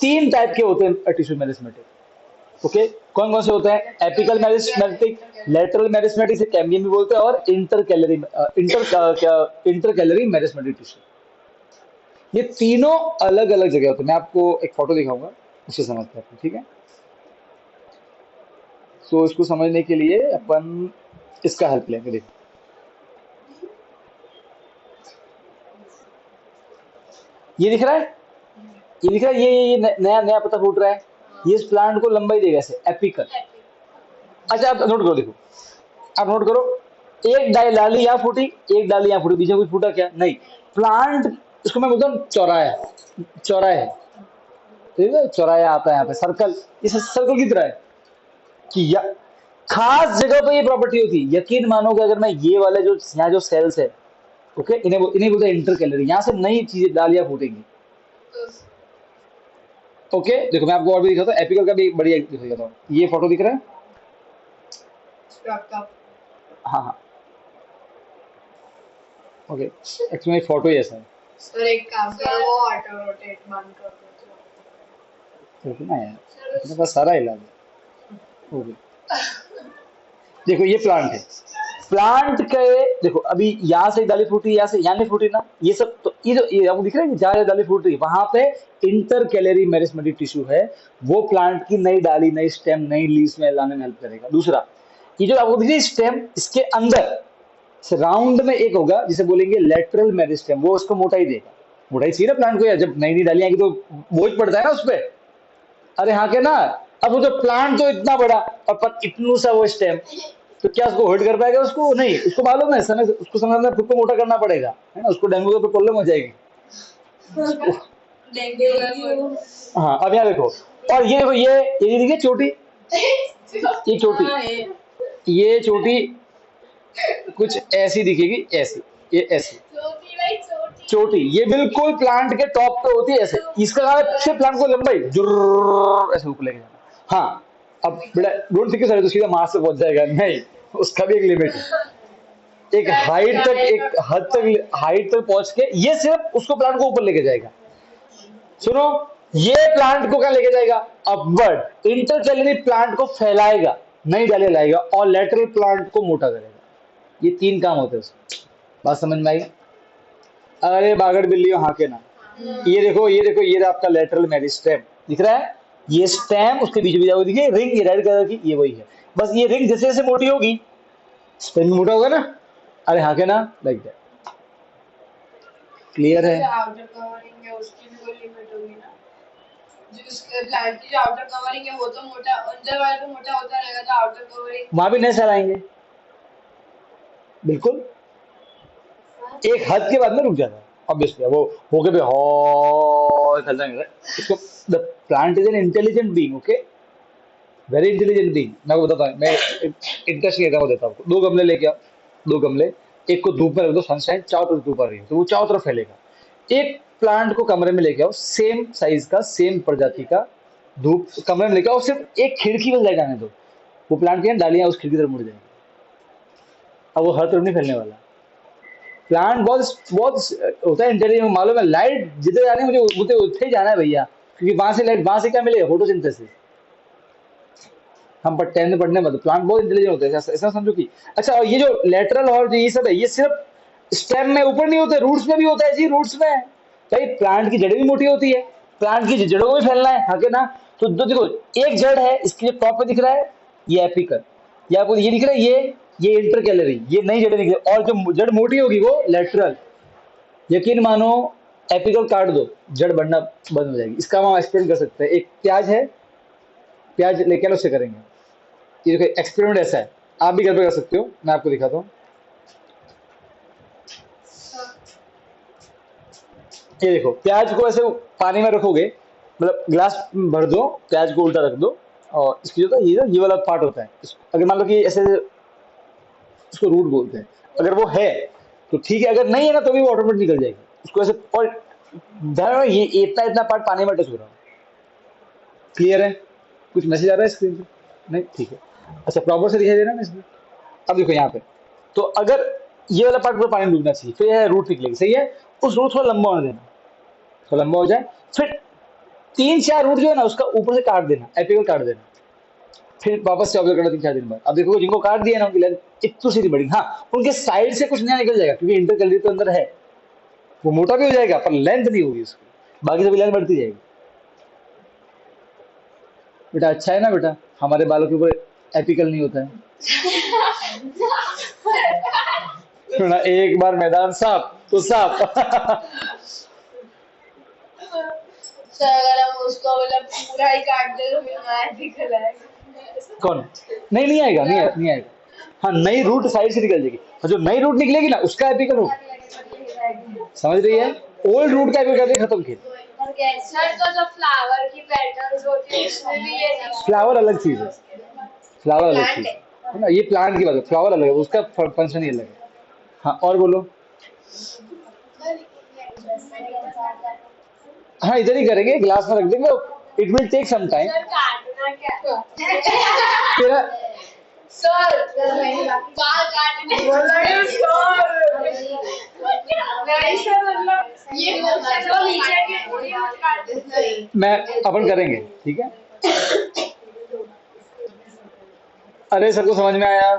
तीन टाइप के होते हैं टिश्यू मेरिस्मेटिक। ओके, कौन कौन से होते हैं? एपिकल मेरिस्मेटिक, लेटरल मेरिस्मेटिक, से कैम्बियम भी बोलते हैं, और इंटरकैलरी मेरिस्मेटिक टिश्यू। ये तीनों अलग अलग जगह होते हैं। मैं आपको एक फोटो दिखाऊंगा, उसे समझते हैं, ठीक है? तो इसको समझने के लिए अपन इसका हेल्प लेंगे। देखो ये दिख रहा है, ये नया पत्ता फूट रहा है, ये इस प्लांट को लंबाई देगा ऐसे, एपिकल। अच्छा आप नोट करो, देखो आप नोट करो, एक डाली यहाँ फूटी, एक डाली यहाँ फूटी, बीच में कुछ फूटा क्या? नहीं। प्लांट, इसको मैं बोलता हूँ चौराया, ठीक है? चौराया आता है यहाँ पे, सर्कल, ये सर्कल की तरह है कि खास जगह पे ये प्रॉपर्टी होती है। यकीन मानो कि अगर मैं ये वाले जो यहाँ जो सेल्स है ओके, इन्हें बोलते हैं इंटर कैलरी। यहाँ से नई चीजें डालियां फूटेंगी। ओके, देखो मैं आपको और भी दिखाता हूँ, एपिकल का भी एक बढ़िया दिखाता हूँ। ये फोटो दिख रहा है? हाँ हाँ, ओके, एक्चुअली फोटो ही ऐसा है। सर एक काम करो, वो ऑटो रोटेट बंद कर दो। देखो ना यार, अपने पास सारा इलाज है। ओके, देखो ये प्लांट है। प्लांट के देखो, अभी यहाँ से डाली फूटी, यहाँ से यहाँ नहीं फूटी ना, ये सब तो ये जो ये आपको दिख रहा है कि जहाँ डाली फूट रही है वहां पे इंटर कैलरी मेरिस्टेमेटिक टिश्यू है, वो प्लांट की नई डाली, नई स्टेम, नई लीव्स में लाने में हेल्प करेगा। दूसरा, ये जो आपको दिख रही है स्टेम, इसके अंदर राउंड में एक होगा जिसे बोलेंगे लेटरल मेरिस्टेम, वो उसको मोटाई देगा। मोटाई चाहिए ना प्लांट को यार, जब नई नई डाली आएगी तो बोझ पड़ता है ना उस पर। अरे हाँ के ना, अब वो जो प्लांट तो इतना बड़ा और पर इतनू सा वो स्टेम, तो क्या उसको होल्ड कर पाएगा? उसको नहीं, उसको मालूम है समय, उसको समझना खुद को मोटा करना पड़ेगा, है ना, उसको डेंगू का प्रॉब्लम हो जाएगी। डेंगू। हाँ, अब यहाँ देखो, और ये देखो, ये देखिए चोटी, ये चोटी, ये चोटी कुछ ऐसी दिखेगी, ऐसी, ये ऐसी छोटी भाई छोटी। चोटी, ये बिल्कुल प्लांट के टॉप पे होती है ऐसे। इसका काम है सिर्फ प्लांट को लंबाई जुर्र ऐसे ऊपर लेके जाना। हाँ, अब बेटा डोंट थिंक सर तो सीधा मार्स पे पहुंच जाएगा, नहीं, उसका भी एक लिमिट है। एक हाइट तक, एक हद तक हाइट तक पहुंच के ये सिर्फ उसको प्लांट को ऊपर लेके जाएगा। सुनो, ये प्लांट को क्या लेके जाएगा? अपवर्ड। इंटरकैलरी प्लांट को फैलाएगा, नई डाले लाएगा, और लेटरल प्लांट को मोटा करेगा। ये तीन काम होते हैं उसके। बात समझ में आई? अरे बागड़ बिल्ली हाँ के ना, ये देखो, ये देखो, ये आपका लेटरल मेरिस्टेम दिख रहा है, ये स्टेम, उसके बीच में जाओ, देखिए रिंग, ये रेड कलर की, ये वही है। बस ये रिंग जैसे जैसे मोटी होगी स्टेम भी मोटा होगा ना। अरे हाँ के ना, लाइक दैट। क्लियर है? आउटर कवरिंग है, उसकी भी कोई लिमिट होगी ना? जो उसके प्लांट की जो आउटर कवरिंग है वो तो मोटा, अंदर वाला तो मोटा होता रहेगा, जो आउटर कवरिंग। वहां भी नहीं फैलाएंगे, बिल्कुल एक हद के बाद में रुक जाता है ऑब्वियसली, वो हो गए हो चल जाएंगे इसको। The plant is an intelligent being, okay, very intelligent being. मैं आपको बताता हूँ, मैं इंटरेस्टिंग एग्जांपल देता हूँ आपको। दो गमले लेके आओ, दो गमले, एक को धूप में रख दो, सनशाइन चारों तरफ धूप आ रही है तो वो चारों तरफ फैलेगा। एक प्लांट को कमरे में लेके आओ, सेम साइज का, सेम प्रजाति का, धूप कमरे में लेके आओ, सिर्फ एक खिड़की में ले जाने दो, वो प्लांट की डालियां उस खिड़की तरफ मुड़ जाएंगी। अब वो हर तरफ नहीं फैलने वाला। प्लांट बहुत बहुत होता है इंटेलिजेंट, मालूम है लाइट जिधर जाने मुझे मुझे उधर ही जाना है भैया, क्योंकि वहां से लाइट, वहां से क्या मिलेगा? फोटोसिंथेसिस। हम टेंथ में पढ़ने मतलब प्लांट बहुत इंटेलिजेंट होते हैं, ऐसा समझो कि। अच्छा, और ये जो लेटरल और ये सब है, ये सिर्फ स्टेम में ऊपर नहीं होते, रूट्स में भी होता है जी, रूट्स में। भाई प्लांट की जड़ें भी मोटी होती है, प्लांट की जड़ों को भी फैलना है, हाँ के ना। तो देखो, एक जड़ है, इसकी जो टॉप पे दिख रहा है ये एपिकल, या आपको ये दिख रहा है ये इंटरकैलरी, ये नई जड़ें दिख रही है, और जो जड़ मोटी होगी वो लेटरल। यकीन मानो, एपिकल काट दो, जड़ बढ़ना बंद हो जाएगी। इसका हम एक्सप्लेन कर सकते हैं। एक प्याज है, प्याज लेके आना, उससे करेंगे। ये देखो एक्सपेरिमेंट ऐसा है, आप भी घर पे कर सकते हो, मैं आपको दिखाता हूँ। ये देखो, प्याज को ऐसे पानी में रखोगे, मतलब गिलास भर दो, प्याज को उल्टा रख दो, और इसकी जो ये वाला पार्ट होता है, अगर मान लो कि ऐसे, इसको रूट बोलते हैं, अगर वो है तो ठीक है, अगर नहीं है ना तो भी वो ऑटोमेटिक निकल जाएगी उसको ऐसे। और ध्यान रखो, ये इतना इतना पार्ट पानी में टच हो रहा है। क्लियर है? कुछ मैसेज आ रहा है स्क्रीन पे? नहीं, ठीक है। अच्छा, प्रॉपर से दिखाई दे रहा है ना इसमें? अब देखो यहाँ पे, तो अगर ये वाला पार्ट पूरा पानी में डूबना चाहिए, फिर यह रूट निकलेगी, सही है। उस रूट थोड़ा लंबा होने देना, थोड़ा लंबा हो जाए, फिर तीन चार रूट जो है ना उसका ऊपर से काट देना, एपिकल काट देना, फिर वापस से ऑब्जर्व करना 3-4 दिन बाद। अब देखो, जिनको काट दिया ना उनकी लेंथ इतनी सीधी बढ़ी, हाँ उनके साइड से कुछ नया निकल जाएगा, क्योंकि इंटरकैलरी तो अंदर है, वो मोटा भी हो जाएगा पर लेंथ नहीं होगी उसकी, बाकी सभी लेंथ बढ़ती जाएगी। बेटा अच्छा है ना बेटा, हमारे बालों के ऊपर एपिकल नहीं होता है। थोड़ा एक बार मैदान साफ तो साफ। सर अगर हम उसको मतलब पूरा ही काट दे तो फिर मैं भी खिलाएगा। कौन? नहीं, नहीं आएगा, नहीं आएगा। हाँ, नई रूट साइड से निकल जाएगी, और जो नई रूट निकलेगी ना उसका एपिकल होगा, समझ रही है? ओल्ड रूट का एपिकल खत्म खेल। सर तो जो फ्लावर की पैटर्न्स होती है उसमें भी ये फ्लावर अलग चीज है, फ्लावर अलग चीज है ना, ये प्लांट की बात है, फ्लावर अलग है, उसका फंक्शन ही अलग है। हाँ, और बोलो। हाँ इधर ही करेंगे, ग्लास में रख देंगे, it will take some time. Sir काटना क्या? तेरा सर बाल काटने ये जो नीचे के पूरी मत काट दे। मैं अपन करेंगे, ठीक है। अरे सबको समझ में आया?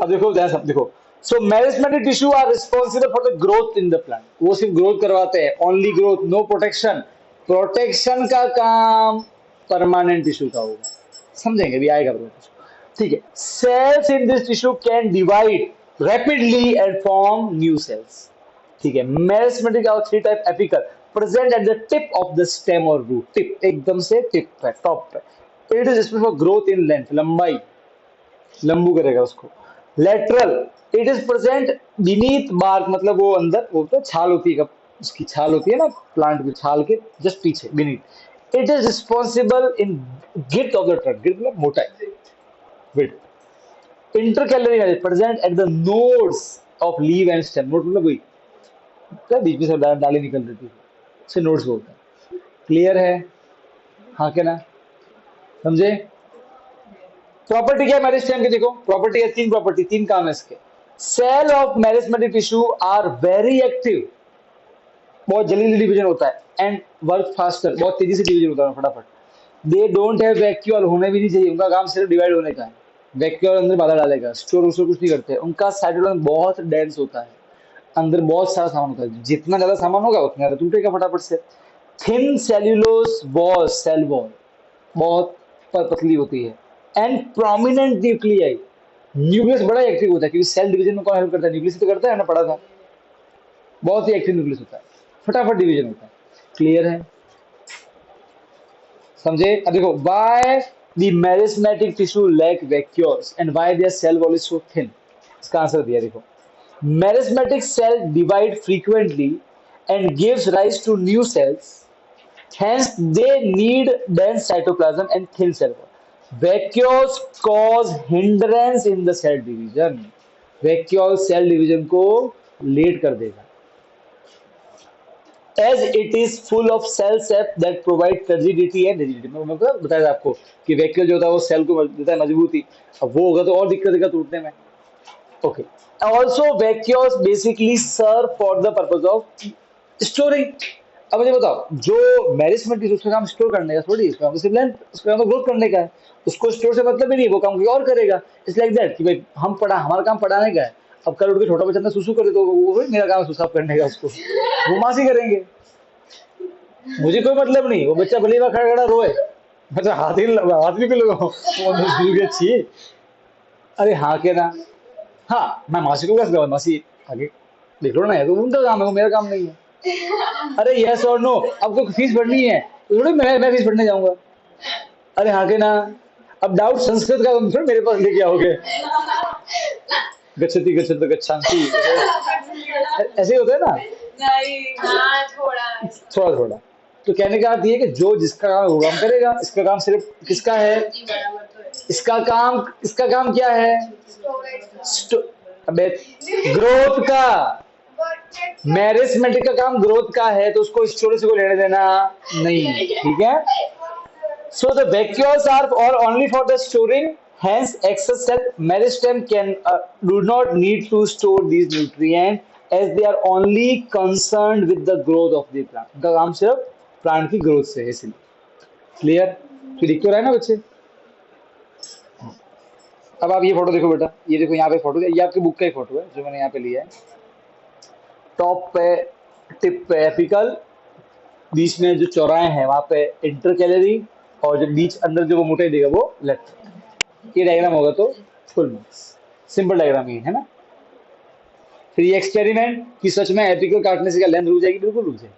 अब देखो ध्यान सब देखो। So meristematic tissue are responsible for the growth in the plant, वो सिर्फ ग्रोथ करवाते हैं, only growth, no protection. Protection का काम परमानेंट टिश्यू का होगा, समझेंगे भी आएगा प्रोटेक्शन, ठीक है। Cells in this tissue can divide rapidly and form new cells, ठीक है। मेरिस्टेमेटिक और three type apical present at the tip of the stem और रूट, टिप एकदम से टिप पे, टॉप पे। It is responsible for growth in length, लंबाई, लंबू करेगा उसको। Lateral, it is present beneath bark, मतलब वो अंदर, वो तो छाल होती है, उसकी छाल होती है ना प्लांट की, छाल के जस्ट पीछे beneath. It is responsible in गिट ऑफ द ट्रंक, गिट मतलब मोटाई, width. Intercalary present at the nodes of leave and stem, node मतलब वही क्या बीच में से डाली निकल देती है, उसे नोड्स बोलते हैं। क्लियर है? हाँ क्या ना, समझे? प्रॉपर्टी क्या है मेरिस्टेम की? देखो प्रॉपर्टी है, तीन प्रॉपर्टी, तीन काम है इसके। Cell of meristematic tissue are very active, बहुत जल्दी डिवीजन होता है, एंड वर्क फास्टर, बहुत तेजी से डिवीजन होता है फटाफट। दे डोंट हैव वैक्यूल, होने भी नहीं चाहिए, उनका काम सिर्फ डिवाइड होने का है। वैक्यूल अंदर बाधा डालेगा, स्टोर उसको कुछ नहीं करते। उनका साइटोप्लाज्म बहुत डेंस होता है, अंदर बहुत सारा सामान होता है, जितना ज्यादा सामान होगा उतना ज्यादा टूटेगा फटाफट से। Thin cellulose wall, cell wall बहुत पतली होती है, एंड प्रोमिनेंट न्यूक्लियाई, न्यूक्लियस बड़ा एक्टिव होता है, क्योंकि सेल डिवीजन में कौन हेल्प करता है? न्यूक्लियस तो करता है ना, पढ़ा था। बहुत ही एक्टिव न्यूक्लियस होता है, फटाफट डिवीजन होता है। क्लियर है? समझे? अब देखो, why the meristematic tissue lack vacuoles and why their cell wall is so thin, इसका आंसर दिया देखो। Meristematic cell divide frequently and gives rise to new cells, hence they need dense cytoplasm and thin cell wall. Vacuoles cause hindrance in the cell division. Vacuole cell division को late कर देगा, as it is full of cell sap that provide turgidity and rigidity. मैं बताया था आपको कि vacuole जो होता है वो सेल को देता है मजबूती, अब वो होगा तो और दिक्कत देगा टूटने में। Okay, also vacuoles basically serve for the purpose of storing. अब मुझे बताओ, जो मेरिस्टेमेटिक उसका काम स्टोर करने का थोड़ी, इसका काम सिर्फ लेंथ, उसका काम तो ग्रोथ करने का है, उसको स्टोर से मतलब ही नहीं, वो काम कोई और करेगा। इट्स लाइक दैट कि भाई हम पढ़ा, हमारा काम पढ़ाने का है, अब कल उठ के छोटा बच्चा ना सुसु करे तो वो मेरा काम है सुसाफ करने का, उसको वो मासी करेंगे, मुझे कोई मतलब नहीं। वो बच्चा भले खड़ा खड़ा रोए, बच्चा हाथ भी लगाओ तो अच्छी, अरे हाँ के ना, हाँ मैं मासी को कैसे, मासी आगे देख लो ना, है तो उनका काम है, वो मेरा काम नहीं है। अरे यस और नो, आपको फीस भरनी है तो थोड़ी मैं फीस भरने जाऊंगा, अरे हाँ के ना। अब डाउट संस्कृत का तुम फिर मेरे पास लेके आओगे, गच्छति गच्छति गच्छांति, ऐसे ही होता है ना। नहीं, हाँ थोड़ा थोड़ा थोड़ा, तो कहने का अर्थ ये कि जो जिसका काम वो काम करेगा, इसका काम सिर्फ किसका है? इसका काम क्या है? अबे ग्रोथ का, मेरिस्टेमेटिक का काम ग्रोथ का है, तो उसको स्टोरेज को लेने देना नहीं, ठीक है। सो द वैक्यूल्स आर और only for the storing, hence excess cell meristem can do not need to store these nutrients as they are only concerned with the growth of the plant. उनका काम सिर्फ plant की growth से है, इसलिए। Clear? तो दिख तो रहा है ना बच्चे? अब आप ये फोटो देखो बेटा, ये देखो यहाँ पे फोटो, ये आपकी बुक का ही फोटो है जो मैंने यहाँ पे लिया है। टॉप पे, टिप पे एपिकल, बीच में जो चौराहे हैं वहां पे इंटरकैलरी, और जो बीच अंदर जो वो मोटाई देगा वो लेफ्ट। ये डायग्राम होगा तो फुल मार्क्स, सिंपल डायग्राम ही है ना। फिर ये एक्सपेरिमेंट कि सच में एपिकल काटने से क्या लेंथ रुक जाएगी? बिल्कुल रुक जाएगी,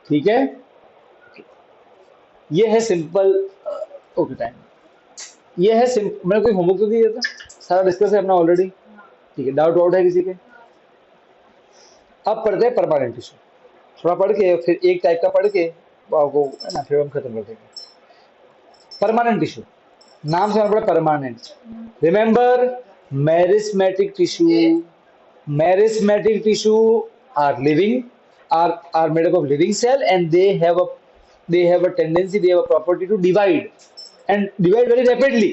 ठीक है। ये है सिंपल, ओके टाइम, ये है सिंपल। मैंने कोई होमवर्क तो दिया था, सारा डिस्कस है अपना ऑलरेडी, ठीक है। डाउट है किसी के? अब पढ़ते हैं परमानेंट टिश्यू, थोड़ा पढ़ के फिर एक टाइप का पढ़ के आपको है ना, फिर हम खत्म कर देंगे। परमानेंट टिश्यू, नाम से पड़ा permanent. Remember, meristematic tissue meristematic tissue are living, are made up of living cell, and they have a tendency, they have a property to divide and divide very rapidly.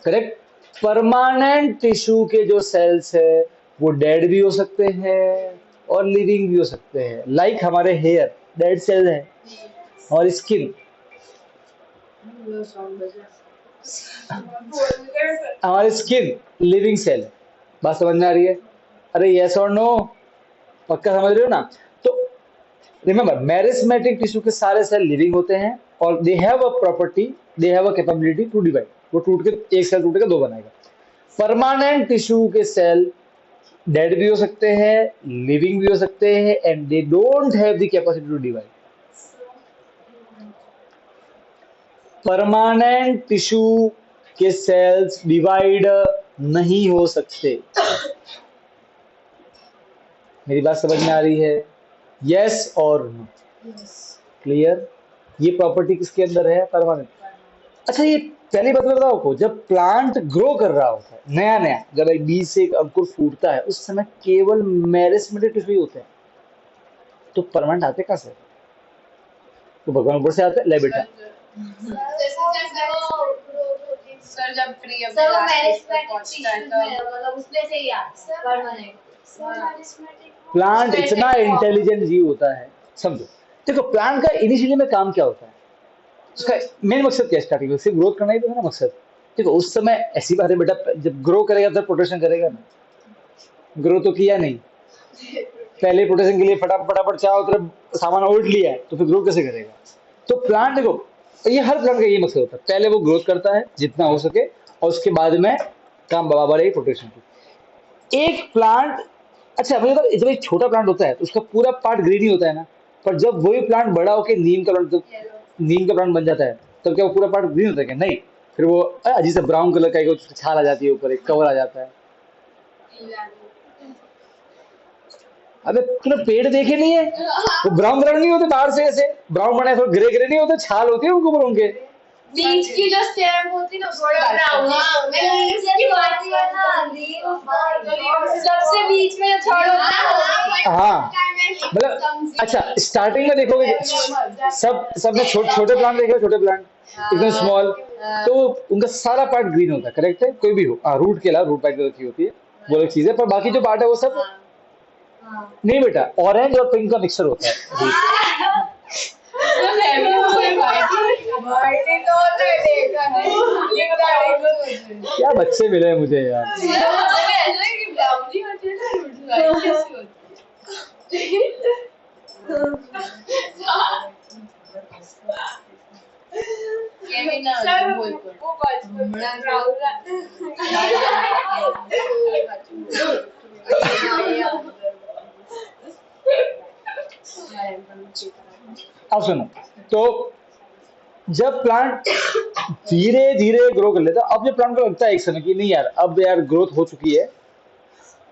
Correct. Permanent tissue के जो sales है वो dead भी हो सकते हैं और living भी हो सकते हैं, लाइक हमारे हेयर डेड सेल है, और स्किन, हमारी स्किन लिविंग सेल है। बात समझ में आ रही है? अरे यस और नो, पक्का समझ रहे हो ना? तो रिमेंबर, मेरिस्मेटिक टिश्यू के सारे सेल लिविंग होते हैं और they have a property, they have a capability to divide. वो टूट के, एक सेल टूटेगा दो बनाएगा। परमानेंट टिश्यू के सेल डेड भी हो सकते हैं, लिविंग भी हो सकते हैं, and they don't have the capacity to divide. Permanent tissue के सेल्स डिवाइड नहीं हो सकते। मेरी बात समझ में आ रही है? यस और नो? क्लियर? ये प्रॉपर्टी किसके अंदर है? परमानेंट। अच्छा, ये पहली बात बताओ आपको, जब प्लांट ग्रो कर रहा होता है नया नया, जब एक बीज से एक अंकुर फूटता है, उस समय केवल मेरिस्मेटिक टिश्यू होते हैं, तो परमानेंट आते कहाँ से? तो भगवान ऊपर से आते हैं, ले बेटा। सर जब ट्री सर वो मैरिस्मेटिक टिश्यू में मतलब उसमें से ही आता है परमानेंट। प्लांट इतना इंटेलिजेंट जीव होता है, समझो। देखो, प्लांट का इनिशियली में काम क्या होता है, उसका मेन मकसद क्या है? स्टार्टिंग में सिर्फ ग्रोथ करना ही तो है ना मकसद। देखो, उस समय ऐसी बात है बेटा, जब ग्रो करेगा तो प्रोटेक्शन करेगा ना। ग्रो तो किया नहीं, पहले प्रोटेक्शन के लिए फटाफट चारों तरफ सामान उल्ट लिया है, तो फिर ग्रो कैसे करेगा? तो प्लांट, देखो, ये हर प्लांट का ये मकसद होता है, पहले वो ग्रोथ करता है जितना हो सके, और उसके बाद में काम बराबर है प्रोटेक्शन की। एक प्लांट, अच्छा मुझे तो, जब एक छोटा प्लांट होता है तो उसका पूरा पार्ट ग्रीन ही होता है ना, पर जब वही प्लांट बड़ा होकर नीम का प्लांट बन जाता है, तब क्या वो पूरा पार्ट ग्रीन होता है क्या? नहीं, फिर वो अजीब सा ब्राउन कलर का एक छाल आ जाती है, ऊपर एक कवर आ जाता है। अबे तूने पेड़ देखे नहीं है? वो ब्राउन ब्राउन नहीं होते बाहर से, ऐसे ब्राउन बने थोड़ा ग्रे ग्रे नहीं होते, छाल होती है उनको ऊपर उनके। बीच की जो स्टेम होती ना थोड़ा ब्राउन, सबसे बीच में छोड़ होता है। हाँ, मतलब अच्छा, स्टार्टिंग में देखोगे सब में छोटे प्लांट देखे, छोटे प्लांट एकदम स्मॉल, तो उनका सारा पार्ट ग्रीन होता है, करेक्ट है? कोई भी हो, रूट के अलावा, रूट पार्ट रखी होती है, वो एक चीज है, पर बाकी जो पार्ट है वो सब नहीं बेटा, ऑरेंज और पिंक का मिक्सर होता है। क्या बच्चे मिले हैं मुझे यार। अब सुनो, तो जब प्लांट धीरे धीरे ग्रो कर लेता है, अब जब प्लांट को लगता है एक समय कि नहीं यार, अब यार ग्रोथ हो चुकी है,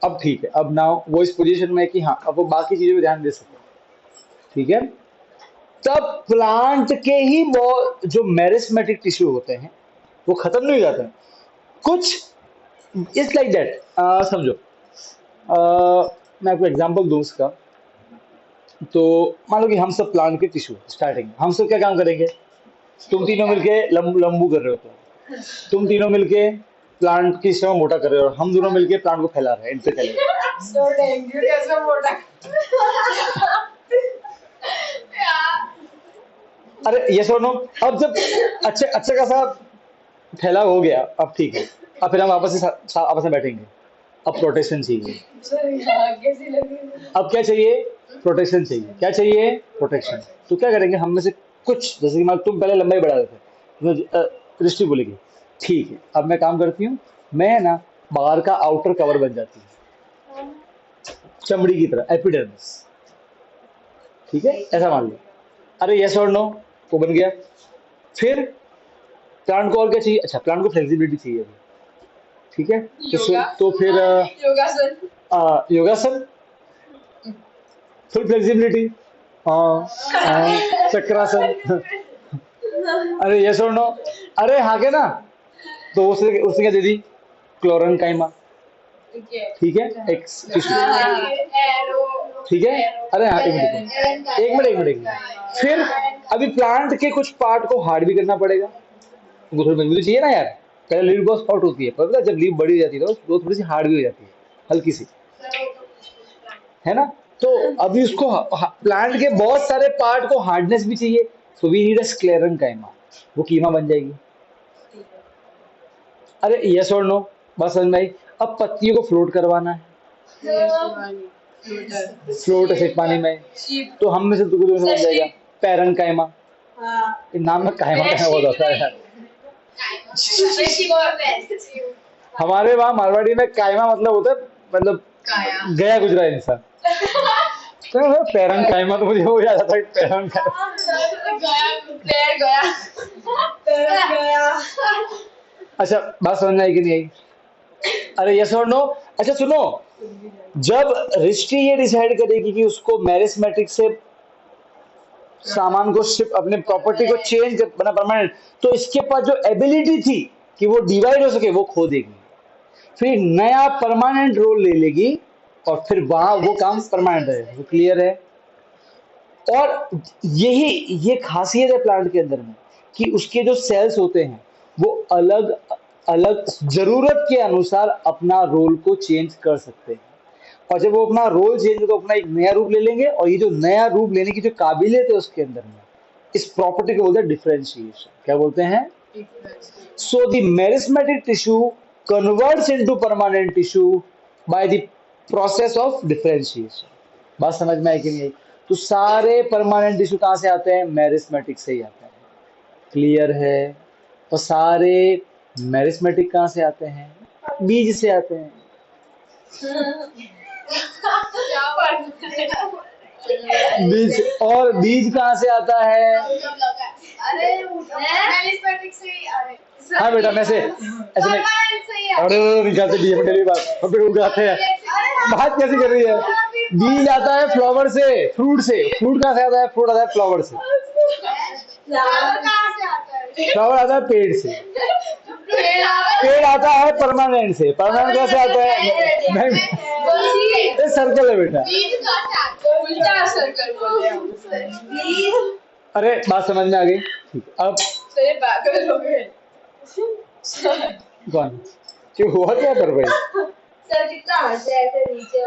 अब ठीक है, अब नाउ वो इस पोजीशन में है कि हाँ, अब वो बाकी चीजों पे ध्यान दे सके, ठीक है? तब प्लांट के ही जो मेरिस्मेटिक टिश्यू होते हैं वो खत्म नहीं हो जाते हैं, कुछ इट्स लाइक दैट। समझो, मैं आपको एग्जांपल दूं उसका। तो मान लो कि हम सब प्लांट के टिश्यू, स्टार्टिंग हम सब क्या काम करेंगे? तुम तीनों मिलके लंबू कर रहे हो प्लांट, तुम तीनों मिलके प्लांट की स्टेम मोटा कर रहे हो, और हम दोनों मिलके प्लांट को फैला रहे हैं, इनसे फैले। So डेंगू कैसे मोटा? अरे ये सुनो, अब जब अच्छा खासा फैला हो गया, अब ठीक है, अब फिर हम आपस में बैठेंगे, अब प्रोटेक्शन चाहिए। अब क्या चाहिए? प्रोटेक्शन चाहिए। क्या चाहिए? प्रोटेक्शन। तो क्या करेंगे हम में से कुछ, जैसे कि तुम पहले लंबाई बढ़ा देते, दृष्टि बोलेगी ठीक है, अब मैं काम करती हूँ, मैं ना बाहर का आउटर कवर बन जाती हूँ, चमड़ी की तरह, एपिडर्मिस, ठीक है, ऐसा मान लो। अरे यस और नो, वो बन गया। फिर प्लांट को और क्या चाहिए? अच्छा, प्लांट को फ्लेक्सिबिलिटी चाहिए अभी, ठीक है, तो फिर योगासन, फुल फ्लेक्सिबिलिटी, चक्रासन। अरे यस और नो, अरे हाँ के ना, तो उसने क्या दे दी? क्लोरन काइमा, ठीक है, एक टिश्यू, ठीक है। अरे हाँ, एक मिनट। फिर अभी प्लांट के कुछ पार्ट को हार्ड भी करना पड़ेगा, उनको थोड़ी मजबूती चाहिए ना यार। पहले लीव बहुत सॉफ्ट होती है, पर पता है जब लीव बड़ी हो जाती है तो वो थोड़ी सी हार्ड भी हो जाती है, हल्की सी, है ना। तो अभी उसको प्लांट के बहुत सारे पार्ट को हार्डनेस भी चाहिए, so we need a sclerenchyma, वो कीमा बन जाएगी। अरे यस और नो, बस समझ में आई। अब पत्तियों को फ्लोट करवाना है, फ्लोट ऐसे पानी में, तो हम में से तुमको जो समझ जाएगा, पैरंकाइमा। ये नाम में कायमा कायमा बहुत होता है यार। हमारे वहाँ मारवाड़ी में कायमा मतलब होता है, मतलब गया गुजरा इंसान। तो पैरंग कायमा तो मुझे वो याद आता है, पैरंग अच्छा, बात समझ में आई कि नहीं आई? अरे यस और नो। अच्छा सुनो, जब रिश्ती ये डिसाइड करेगी कि उसको मैरिस्मेटिक से सामान को शिफ्ट, अपने प्रॉपर्टी को चेंज बना परमानेंट, तो इसके पास जो एबिलिटी थी कि वो डिवाइड हो सके वो खो देगी, फिर नया परमानेंट रोल ले लेगी, और फिर वहां वो काम परमानेंट है। वो क्लियर है? और यही ये खासियत है प्लांट के अंदर में, कि उसके जो सेल्स होते हैं वो अलग अलग जरूरत के अनुसार अपना रोल को चेंज कर सकते हैं, और जब वो अपना रोल चेंज तो अपना एक नया रूप ले लेंगे, और ये जो नया रूप लेने की जो काबिलियत है उसके अंदर में, इस प्रॉपर्टी को बोलते हैं डिफरेंशिएशन। क्या बोलते हैं? So the meristematic tissue converts into permanent tissue by the process of differentiation. बात समझ में आई कि नहीं आई? तो सारे परमानेंट टिश्यू कहां से आते हैं? मेरिस्मेटिक से ही आते हैं। क्लियर है? और सारे मेरिस्मेटिक कहां से आते हैं? बीज से आते हैं। बीज, और बीज कहां से आता है? हाँ बेटा, मैं से ऐसे में, अरे निकालते बीज में डेली बात, और फिर उगाते हैं। बात कैसी कर रही है? बीज आता है फ्लावर से, फ्रूट से। फ्रूट कहां से आता है? फ्रूट आता है फ्लावर से। फ्लावर आता है पेड़ से। पेड़ आता है परमानेंट से। परमानेंट कैसे आता है? ये सर्कल है बेटा। अरे बात समझ में आ गई? अब कौन क्यों हुआ, क्या कर भाई? सर कितना हंसे ऐसे नीचे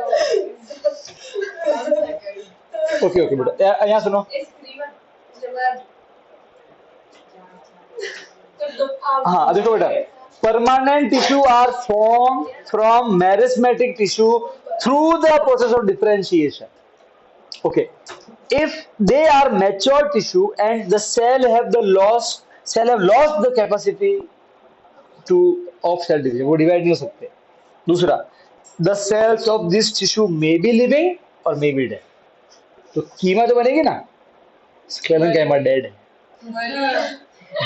ओके ओके बेटा, यहाँ सुनो। हाँ देखो बेटा, permanent tissue are form from meristematic tissue through the process of differentiation. Okay, if they are mature tissue and the cell have lost the capacity to of cell division, वो divide नहीं हो सकते। दूसरा, the cells of this tissue may be living और may be dead। तो कीमा तो बनेगी ना, स्केलन कीमा डेड है,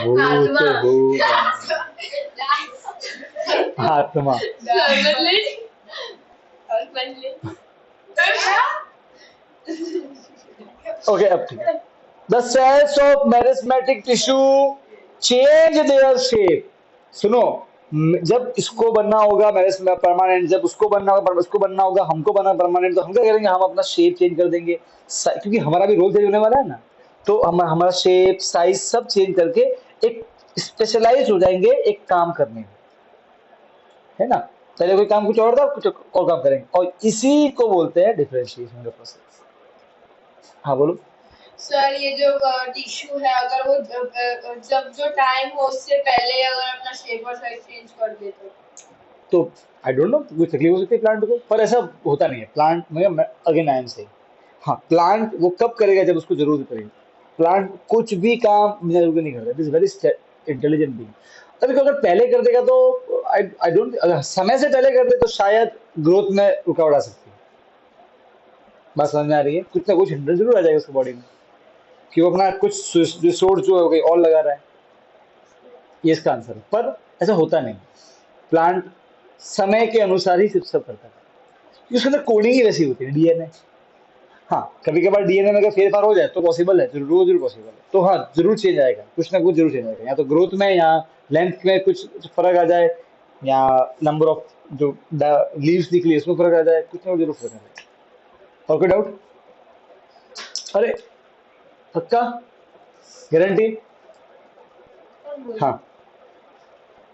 वो तो होगा आत्मा। ओके, अब ठीक है। The cells of meristematic tissue change their shape. सुनो, जब इसको बनना होगा परमानेंट, जब उसको बनना होगा, उसको बनना होगा, हमको बनना परमानेंट, तो हम क्या करेंगे? हम अपना शेप चेंज कर देंगे, क्योंकि हमारा भी रोल चेंज होने वाला है ना। तो हम हमारा शेप, साइज सब चेंज करके एक स्पेशलाइज हो जाएंगे एक काम करने में, है ना। पहले कोई काम कुछ और था, कुछ और काम करेंगे, और इसी को बोलते हैं डिफरेंशिएशन का प्रोसेस। हाँ बोलो सर। ये जो टिश्यू है, अगर वो जब जो टाइम हो उससे पहले अगर अपना शेप और साइज चेंज कर दे तो आई डोंट नो, कोई तकलीफ हो सकती है प्लांट को, पर ऐसा होता नहीं है प्लांट में। अगेन आई एम से, हाँ प्लांट वो कब करेगा? जब उसको जरूरत पड़ेगी। प्लांट कुछ भी काम बिना जरूरत नहीं करता। It is very intelligent being. अगर पहले कर देगा तो आई डोंट, अगर समय से पहले कर दे तो शायद ग्रोथ में रुकावट आ सकती है। बात समझ में आ रही है? कुछ ना कुछ हिंड्रेंस जरूर आ जाएगा उसकी बॉडी में, कि वो अपना कुछ सोर्स जो है और लगा रहा है। ये इसका आंसर है, पर ऐसा होता नहीं। प्लांट समय के अनुसार ही सिर्फ सब करता है, क्योंकि उसके अंदर कोडिंग ही वैसी होती है, डीएनए। हाँ, कभी कभार डीएनए में अगर फेरफार हो जाए तो पॉसिबल है, जरूर पॉसिबल है। तो हाँ, जरूर चेंज आएगा, कुछ ना कुछ जरूर चेंज आएगा, या तो ग्रोथ में, या लेंथ में कुछ फर्क आ जाए, या नंबर ऑफ जो लीव्स निकली इसमें फर्क आ जाए, कुछ ना कुछ जरूर फर्क आ जाए। और कोई डाउट? अरे पक्का, गारंटी? हाँ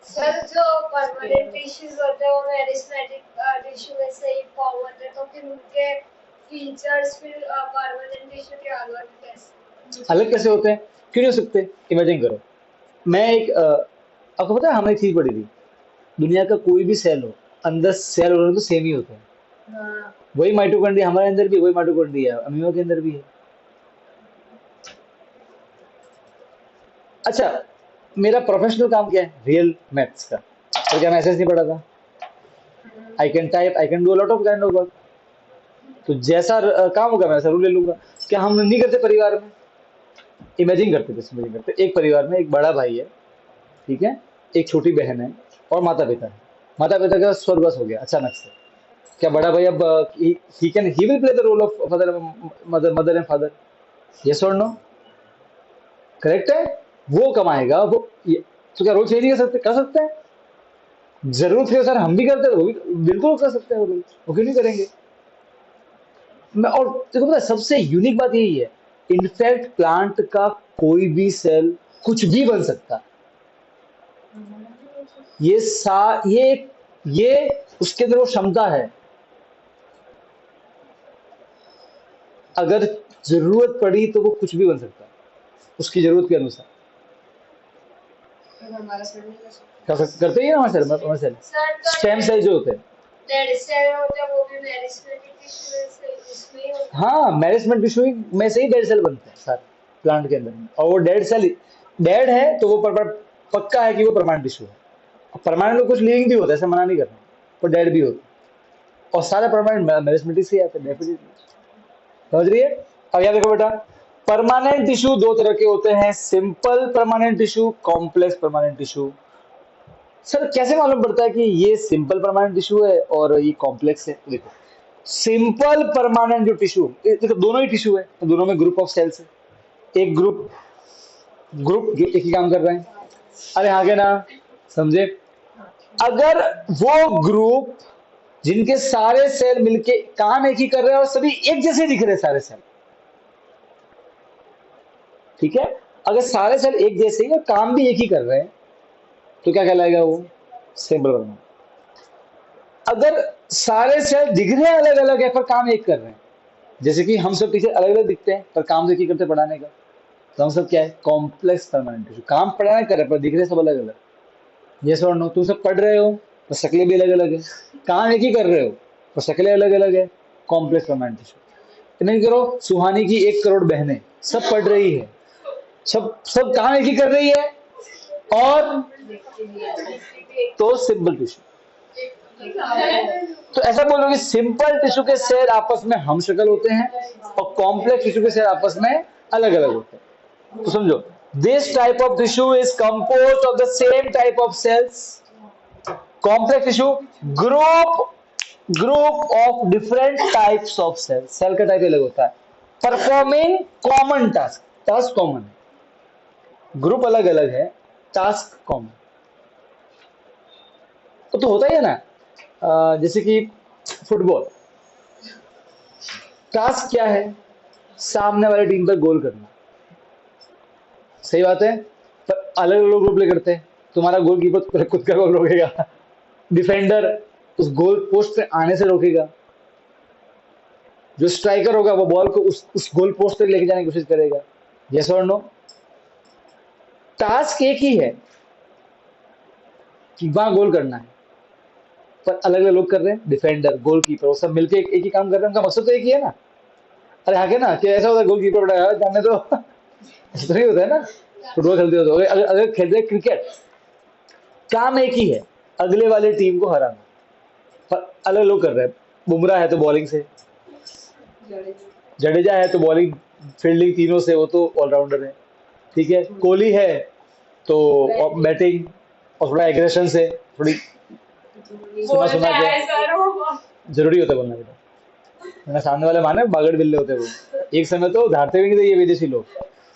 सर जो परमानेंट टिश्यूज होते हैं वो मेरिस्टेमेटिक टिश्यू में से ही फॉर्म होते हैं, तो फिर उनके फीचर्स फिर परमानेंट टिश्यू के अलग कैसे? अलग कैसे होते हैं? क्यों नहीं हो सकते? इमेजिन करो, मैं एक आपको पता है हमने एक चीज पढ़ी थी, दुनिया का कोई भी सेल हो, अंदर सेल और तो सेम ही होते हैं। हाँ वही माइटोकॉन्ड्रिया हमारे अंदर भी, वही माइटोकॉन्ड्रिया अमीनो के अंदर भी है। अच्छा, मेरा प्रोफेशनल काम क्या है? रियल मैथ्स का। तो क्या मैं ऐसे नहीं पढ़ा था? I can type, I can do lot of kind of work. तो जैसा काम होगा मैं वैसा रूल ले लूंगा। क्या हम नहीं करते परिवार में? इमेजिन करते थे, इमेजिन करते, एक परिवार में एक बड़ा भाई है, ठीक है, एक छोटी बहन है और माता पिता है। माता पिता का स्वर्गवास हो गया अचानक से। क्या बड़ा भाई अब he will play the role of father, mother and father? Yes और नो? करेक्ट है। वो कमाएगा, तो क्या रोल चेंज नहीं कर सकते? कर सकते हैं, जरूरत है सर, हम भी करते हैं, वो भी बिल्कुल कर सकते हैं, वो क्यों नहीं करेंगे? मैं और देखो पता है, सबसे यूनिक बात यही है, इनफैक्ट प्लांट का कोई भी सेल कुछ भी बन सकता है। ये सा ये उसके अंदर वो क्षमता है, अगर जरूरत पड़ी तो वो कुछ भी बन सकता है उसकी जरूरत के अनुसार। हमारा सर नहीं कर सकता। करते ही है ना हमारे सेल, सर तो स्टेम सेल जो होते हैं। डेड सेल होते हैं वो भी मेरिस्टेमेटिक टिश्यू में से उसमें ही होते हैं। हाँ, मैनेजमेंट टिश्यू में से ही डेड सेल बनते हैं सर, प्लांट के अंदर में। और वो डेड सेल डेड है तो वो पक्का है कि वो परमानेंट टिश्यू है। परमानेंट में कुछ लिविंग भी होता है, ऐसा मना नहीं कर रहा, पर डेड भी होता है। और सारे परमानेंट मैनेजमेंट से आते हैं, डेफिनेटली। समझ रही है? अब याद देखो बेटा, परमानेंट टिश्यू दो तरह के होते हैं, simple permanent tissue, complex permanent tissue. Sir कैसे मालूम पड़ता है कि ये सिंपल परमानेंट टिश्यू है और ये कॉम्प्लेक्स है? देखो, सिंपल परमानेंट जो टिश्यू, देखो दोनों ही टिश्यू है तो दोनों में ग्रुप ऑफ सेल्स है, एक ग्रुप ग्रुप एक ही काम कर रहे हैं। अरे आगे ना, समझे? अगर वो ग्रुप जिनके सारे सेल मिलके काम एक ही कर रहे हैं और सभी एक जैसे दिख रहे हैं सारे सेल, ठीक है, अगर सारे सेल एक जैसे ही और काम भी एक ही कर रहे हैं तो क्या कहलाएगा? वो सिंपल परमानेंट। अगर सारे सेल दिख रहे हैं अलग अलग है पर काम एक कर रहे हैं, जैसे कि हम सब पीछे अलग अलग दिखते हैं पर काम तो एक ही करते पढ़ाने का, तो हम सब क्या है? Complex permanent tissue. काम पढ़ाने कर रहे हैं पर दिख रहे सब अलग अलग। यस और नो? तुम सब पढ़ रहे हो पर शक्लें भी अलग अलग है, काम एक ही कर रहे हो पर शक्लें अलग अलग है, कॉम्प्लेक्स परमानेंट टिश्यू। नहीं करो, सुहानी की 1 करोड़ बहनें सब पढ़ रही है, सब सब काम एक ही कर रही है, और तो सिंपल टिश्यू। तो ऐसा बोलो कि सिंपल टिश्यू के सेल आपस में हम शक्ल होते हैं और कॉम्प्लेक्स टिश्यू के सेल आपस में अलग अलग होते हैं। तो समझो, this type of tissue is composed of the same type of cells. Complex tissue group of different types of cells, cell का टाइप अलग होता है, performing common task, task common है, ग्रुप अलग अलग है, टास्क कॉमन। तो होता ही है ना, जैसे कि फुटबॉल, टास्क क्या है? सामने वाली टीम पर गोल करना, सही बात है, पर अलग अलग लोग प्ले करते हैं। तुम्हारा गोलकीपर खुद का गोल रोकेगा, डिफेंडर उस गोल पोस्ट पे आने से रोकेगा, जो स्ट्राइकर होगा वो बॉल को उस गोल पोस्ट तक लेके जाने की कोशिश करेगा। यस और नो? टास्क एक ही है कि वहां गोल करना है, पर अलग अलग लोग कर रहे हैं, डिफेंडर, गोलकीपर, वो सब मिलके एक ही काम कर रहे हैं, उनका मकसद तो एक ही है ना। अरे आगे ना, कि ऐसा होता है गोलकीपर बड़ा जाने तो ऐसा नहीं होता है ना, फुटबॉल खेलते हो तो अगर खेलते क्रिकेट, काम एक ही है, अगले वाले टीम को हराना, पर अलग लोग कर रहे हैं। बुमराह है तो बॉलिंग से, जडेजा है तो बॉलिंग फील्डिंग तीनों से, वो तो ऑलराउंडर है, ठीक है। कोहली है तो बैटिंग और थोड़ा एग्रेशन से, थोड़ी सुना के जरूरी होता है बोलना बेटा, वरना सामने वाले माने बागड़ बिल्ले होते हैं वो। एक समय तो धारते भी नहीं थे ये विदेशी लोग।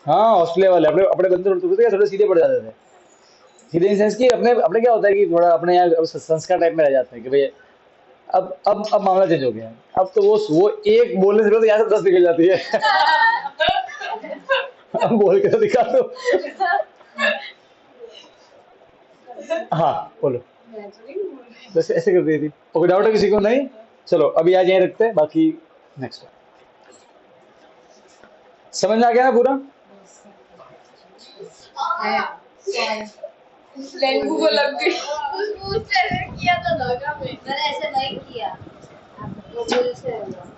हाँ, ऑस्ट्रेलिया वाले अपने अपने बंदे थोड़े सीधे पड़ जाते थे, हिडन सेंस की अपने अपने क्या होता है कि थोड़ा अपने यहाँ संस्कार टाइप में रह जाते हैं कि भाई अब मामला चेंज हो गया है। अब तो वो एक बोलने से पहले तो यहाँ से 10 निकल जाती है। अब बोल के तो दिखा दो। हाँ बोलो। मैं तो नहीं बोल रही। बस ऐसे कर दी थी। ओके, डाउट है किसी को? नहीं, चलो अभी आज यहीं रखते हैं, बाकी नेक्स्ट। समझ में आ गया ना पूरा? लेंगू को लग गई। उसने ऐसे किया था लगा मैंने ऐसे नहीं किया। वो बोल से हुआ।